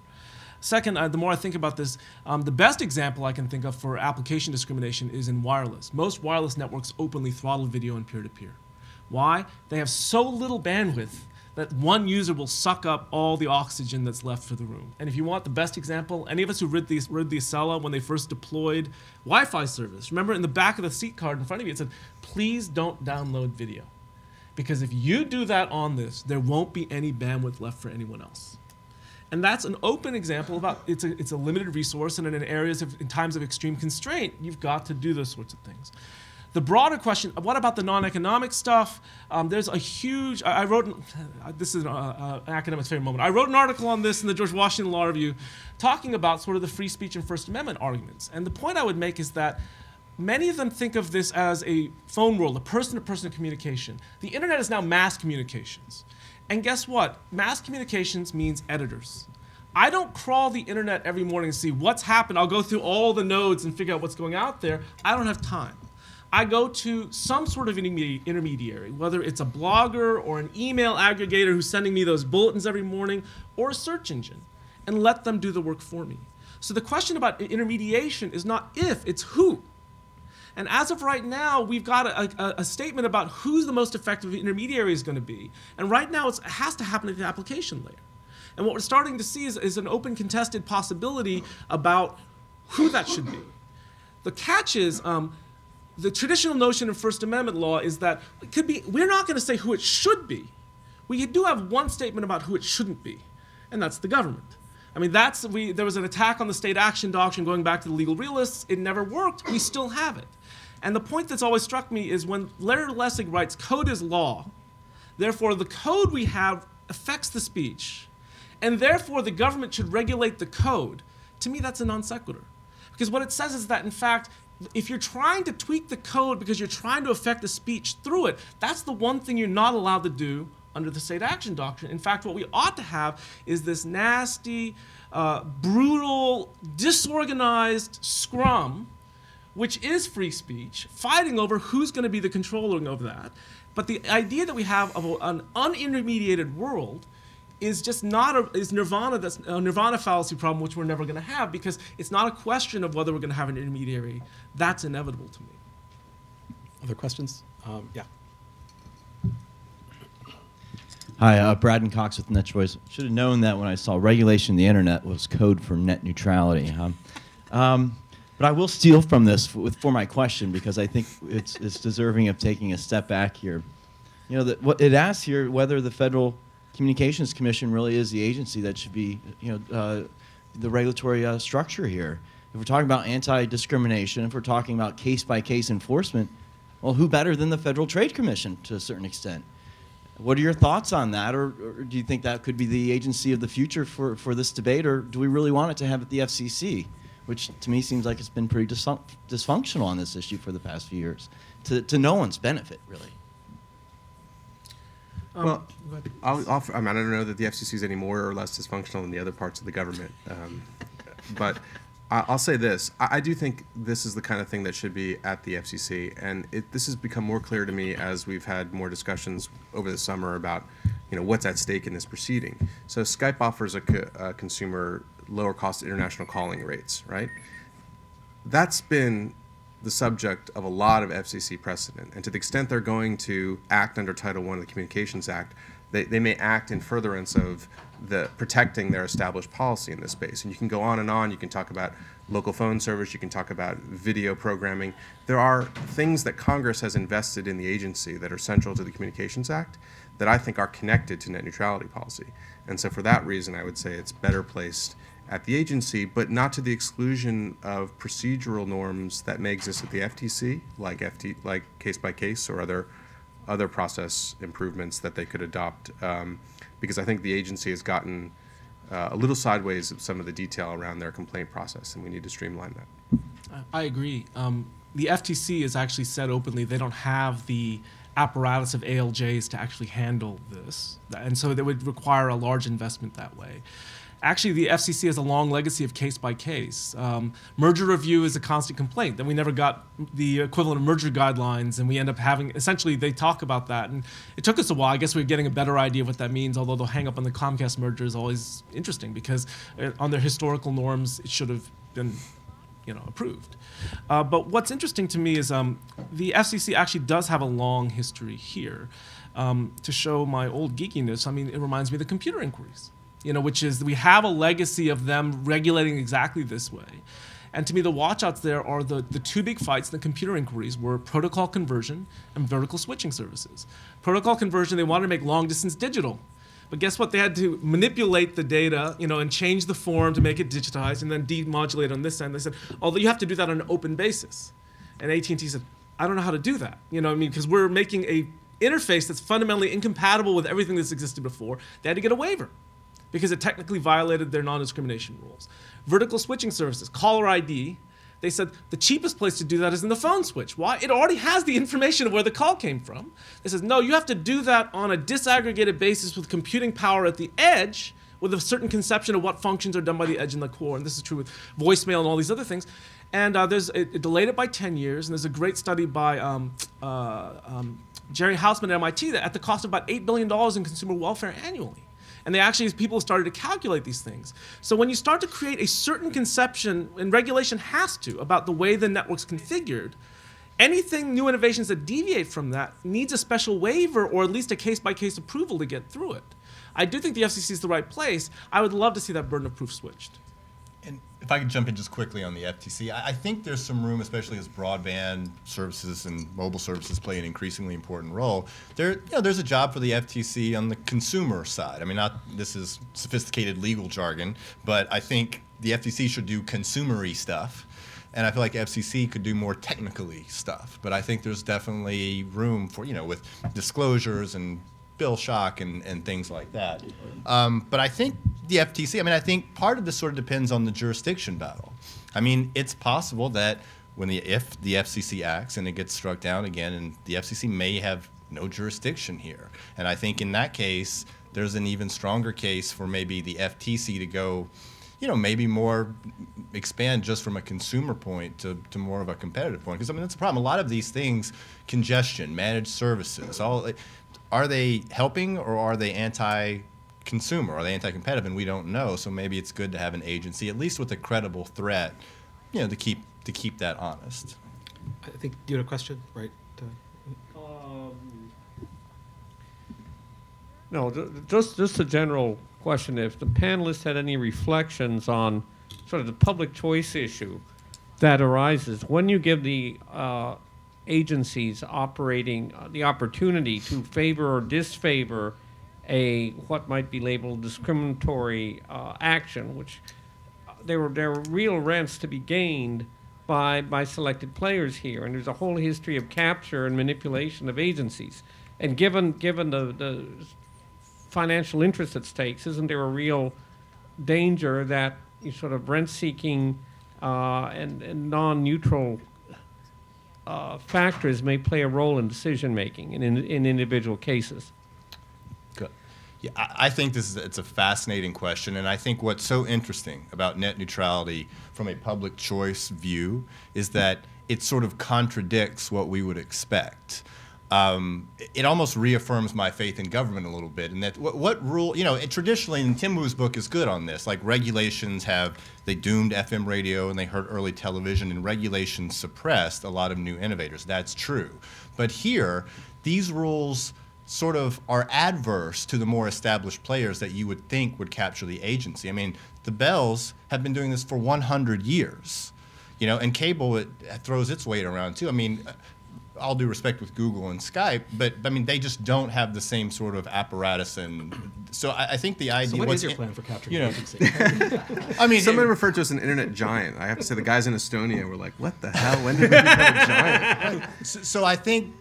Second, the more I think about this, the best example I can think of for application discrimination is in wireless. Most wireless networks openly throttle video and peer-to-peer. Why? They have so little bandwidth that one user will suck up all the oxygen that's left for the room. And if you want the best example, any of us who read the Acela when they first deployed Wi-Fi service, remember in the back of the seat card in front of you, it said, please don't download video. Because if you do that on this, there won't be any bandwidth left for anyone else. And that's an open example about it's a limited resource, and in times of extreme constraint, you've got to do those sorts of things. The broader question, what about the non-economic stuff? There's a huge, I wrote, this is an academic's favorite moment. I wrote an article on this in the George Washington Law Review talking about sort of the free speech and First Amendment arguments. And the point I would make is that many of them think of this as a phone world, a person-to-person communication. The internet is now mass communications. And guess what? Mass communications means editors. I don't crawl the internet every morning and see what's happened. I'll go through all the nodes and figure out what's going out there. I don't have time. I go to some sort of intermediary, whether it's a blogger or an email aggregator who's sending me those bulletins every morning, or a search engine, and let them do the work for me. So the question about intermediation is not if, it's who. And as of right now, we've got a statement about who's the most effective intermediary is going to be. And right now, it has to happen at the application layer. And what we're starting to see is an open contested possibility about who that should be. The catch is, the traditional notion of First Amendment law is that we're not going to say who it should be. We do have one statement about who it shouldn't be, and that's the government. There was an attack on the state action doctrine going back to the legal realists. It never worked. We still have it. And the point that's always struck me is when Larry Lessig writes, code is law, therefore the code we have affects the speech, and therefore the government should regulate the code. To me, that's a non sequitur. Because what it says is that, in fact, if you're trying to tweak the code because you're trying to affect the speech through it, that's the one thing you're not allowed to do under the state action doctrine. In fact, what we ought to have is this nasty, brutal, disorganized scrum, which is free speech, fighting over who's going to be the controller over that. But the idea that we have of an unintermediated world is just is nirvana. That's a nirvana fallacy problem, which we're never going to have, because it's not a question of whether we're going to have an intermediary. That's inevitable to me. Other questions? Yeah. Hi, Braden Cox with NetChoice. Should have known that when I saw regulation of the internet was code for net neutrality. But I will steal from this for my question, because I think it's deserving of taking a step back here. What it asks here whether the Federal Communications Commission really is the agency that should be, the regulatory structure here. If we're talking about anti-discrimination, if we're talking about case-by-case enforcement, well, who better than the Federal Trade Commission to a certain extent? What are your thoughts on that, or do you think that could be the agency of the future for this debate, or do we really want it to have it the FCC, which to me seems like it's been pretty dysfunctional on this issue for the past few years, to no one's benefit, really? Well, I'll offer, I don't know that the FCC is any more or less dysfunctional than the other parts of the government, but I'll say this. I do think this is the kind of thing that should be at the FCC, and this has become more clear to me as we've had more discussions over the summer about, what's at stake in this proceeding. So Skype offers a consumer lower cost international calling rates, right? That's been the subject of a lot of FCC precedent, and to the extent they're going to act under Title I of the Communications Act, they may act in furtherance of protecting their established policy in this space. And you can go on and on. You can talk about local phone service. You can talk about video programming. There are things that Congress has invested in the agency that are central to the Communications Act that I think are connected to net neutrality policy. And so for that reason, I would say it's better placed at the agency, but not to the exclusion of procedural norms that may exist at the FTC, like case by case or other process improvements that they could adopt, because I think the agency has gotten a little sideways of some of the detail around their complaint process, and we need to streamline that. I agree. The FTC has actually said openly they don't have the apparatus of ALJs to actually handle this, and so they would require a large investment that way. Actually, the FCC has a long legacy of case by case. Merger review is a constant complaint. Then we never got the equivalent of merger guidelines, and we end up having, essentially, they talk about that. And it took us a while. I guess we're getting a better idea of what that means, although the hang up on the Comcast merger is always interesting because on their historical norms, it should have been approved. But what's interesting to me is the FCC actually does have a long history here. To show my old geekiness, it reminds me of the computer inquiries. Which is we have a legacy of them regulating exactly this way. And to me, the watchouts there are the two big fights in the computer inquiries were protocol conversion and vertical switching services. Protocol conversion, they wanted to make long distance digital. But guess what? They had to manipulate the data, and change the form to make it digitized and then demodulate on this end. They said, although you have to do that on an open basis. And AT&T said, I don't know how to do that. Because we're making a interface that's fundamentally incompatible with everything that's existed before. They had to get a waiver, because it technically violated their non-discrimination rules. Vertical switching services, caller ID, they said the cheapest place to do that is in the phone switch. Why? It already has the information of where the call came from. They said, no, you have to do that on a disaggregated basis with computing power at the edge with a certain conception of what functions are done by the edge and the core. And this is true with voicemail and all these other things. And it delayed it by 10 years. And there's a great study by Jerry Hausman at MIT that at the cost of about $8 billion in consumer welfare annually. And people started to calculate these things. So when you start to create a certain conception, and regulation has to, about the way the network's configured, anything, new innovations that deviate from that needs a special waiver or at least a case-by-case approval to get through it. I do think the FCC is the right place. I would love to see that burden of proof switched. And if I could jump in just quickly on the FTC, I think there's some room, especially as broadband services and mobile services play an increasingly important role. There's a job for the FTC on the consumer side. This is sophisticated legal jargon, but I think the FTC should do consumery stuff. And I feel like FCC could do more technically stuff. But I think there's definitely room for, with disclosures and bill shock and things like that. But I think the FTC, I think part of this sort of depends on the jurisdiction battle. It's possible that if the FCC acts and it gets struck down again, and the FCC may have no jurisdiction here. And I think in that case, there's an even stronger case for maybe the FTC to go, maybe more expand just from a consumer point to more of a competitive point. Because that's the problem. A lot of these things, congestion, managed services, are they helping or are they anti-consumer? Are they anti-competitive? And we don't know. So maybe it's good to have an agency, at least with a credible threat, to keep that honest. I think you had a question, right? No, just a general question. If the panelists had any reflections on sort of the public choice issue that arises when you give the agencies operating the opportunity to favor or disfavor what might be labeled discriminatory action, which there are real rents to be gained by selected players here, and there's a whole history of capture and manipulation of agencies. And given the financial interest at stake, isn't there a real danger that you sort of rent-seeking and non-neutral factors may play a role in decision-making in individual cases? Yeah, I think it's a fascinating question, and I think what's so interesting about net neutrality from a public choice view is that it sort of contradicts what we would expect. It almost reaffirms my faith in government a little bit, and that what rule, traditionally, and Tim Wu's book is good on this, like regulations they doomed FM radio and they hurt early television, and regulations suppressed a lot of new innovators. That's true. But here, these rules sort of are adverse to the more established players that you would think would capture the agency. I mean, the Bells have been doing this for 100 years, and cable, it throws its weight around too. I mean, all due respect with Google and Skype, but I mean, they just don't have the same sort of apparatus, and so I think the idea. So what is your plan for capturing the agency? I mean, somebody referred to us as an internet giant. I have to say, the guys in Estonia were like, "What the hell? When did we become a giant?" So I think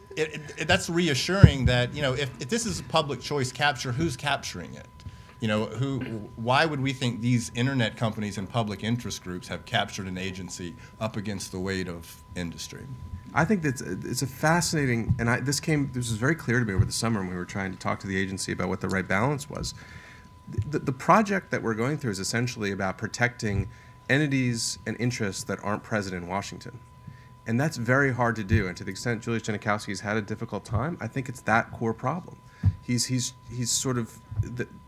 that's reassuring that if this is a public choice capture, who's capturing it? Why would we think these internet companies and public interest groups have captured an agency up against the weight of industry? I think that it's a fascinating, and this was very clear to me over the summer when we were trying to talk to the agency about what the right balance was. The project that we're going through is essentially about protecting entities and interests that aren't present in Washington. And that's very hard to do. And to the extent Julius Janikowski's had a difficult time, I think it's that core problem. He's sort of,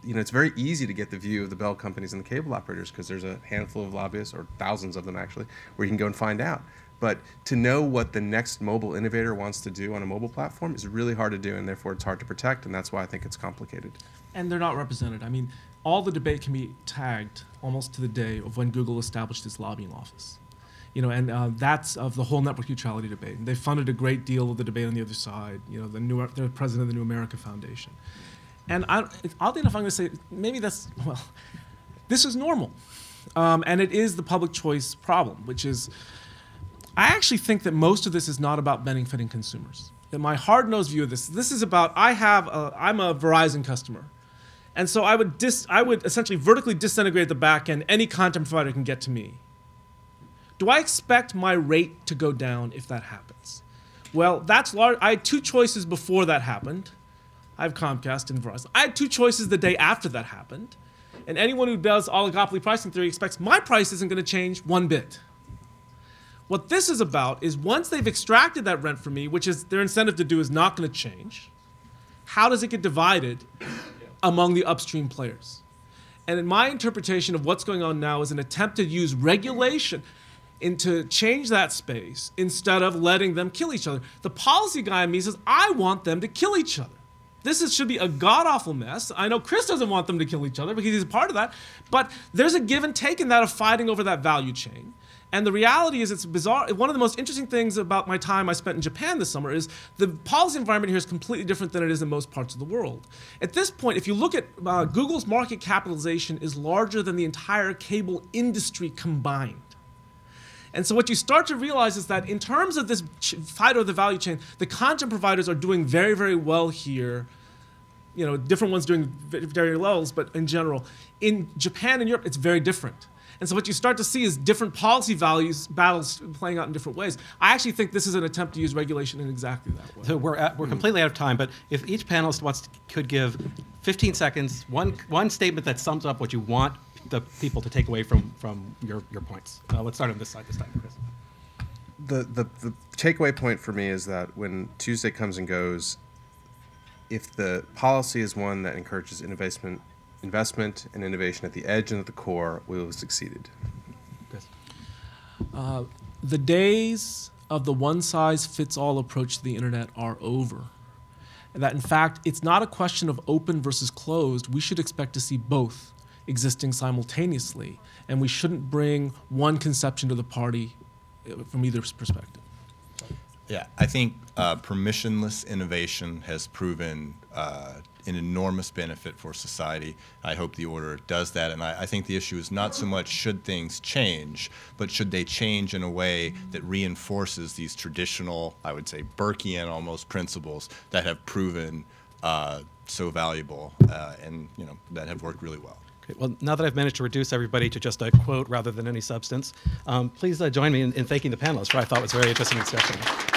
it's very easy to get the view of the Bell companies and the cable operators because there's a handful of lobbyists, or thousands of them actually, where you can go and find out. But to know what the next mobile innovator wants to do on a mobile platform is really hard to do, and therefore it's hard to protect, and that's why I think it's complicated. And they're not represented. I mean, all the debate can be tagged almost to the day of when Google established its lobbying office. And that's of the whole network neutrality debate. And they funded a great deal of the debate on the other side, the president of the New America Foundation. And oddly enough, I'm going to say, maybe this is normal. And it is the public choice problem, which is, I actually think that most of this is not about benefiting consumers. That my hard-nosed view of this is about, I'm a Verizon customer. And so I would essentially vertically disintegrate the back end any content provider can get to me. Do I expect my rate to go down if that happens? Well, that's large. I had two choices before that happened. I have Comcast and Verizon. I had two choices the day after that happened. And anyone who does oligopoly pricing theory expects my price isn't going to change one bit. What this is about is once they've extracted that rent from me, which is their incentive to do is not going to change, how does it get divided among the upstream players? And in my interpretation of what's going on now is an attempt to use regulation to change that space instead of letting them kill each other. The policy guy in me says, I want them to kill each other. Should be a god-awful mess. I know Chris doesn't want them to kill each other because he's a part of that, but there's a give and take in that of fighting over that value chain. And the reality is it's bizarre. One of the most interesting things about my time I spent in Japan this summer is the policy environment here is completely different than it is in most parts of the world. At this point, if you look at Google's market capitalization is larger than the entire cable industry combined. And so what you start to realize is that in terms of this fight over the value chain, the content providers are doing very, very well here. Different ones doing very levels, but in general. In Japan and Europe, it's very different. And so what you start to see is different policy battles playing out in different ways. I actually think this is an attempt to use regulation in exactly that way. So we're completely out of time, but if each panelist could give 15 seconds, one statement that sums up what you want the people to take away from your points. Let's start on this side this time, Chris. The takeaway point for me is that when Tuesday comes and goes, if the policy is one that encourages investment and innovation at the edge and at the core, we will have succeeded. The days of the one-size-fits-all approach to the internet are over. And that, in fact, it's not a question of open versus closed. We should expect to see both existing simultaneously, and we shouldn't bring one conception to the party from either perspective. Yeah, I think permissionless innovation has proven an enormous benefit for society. I hope the order does that, and I think the issue is not so much should things change, but should they change in a way that reinforces these traditional, I would say, Burkean almost principles that have proven so valuable and that have worked really well. Okay, well, now that I've managed to reduce everybody to just a quote rather than any substance, please join me in thanking the panelists for what I thought was a very interesting discussion.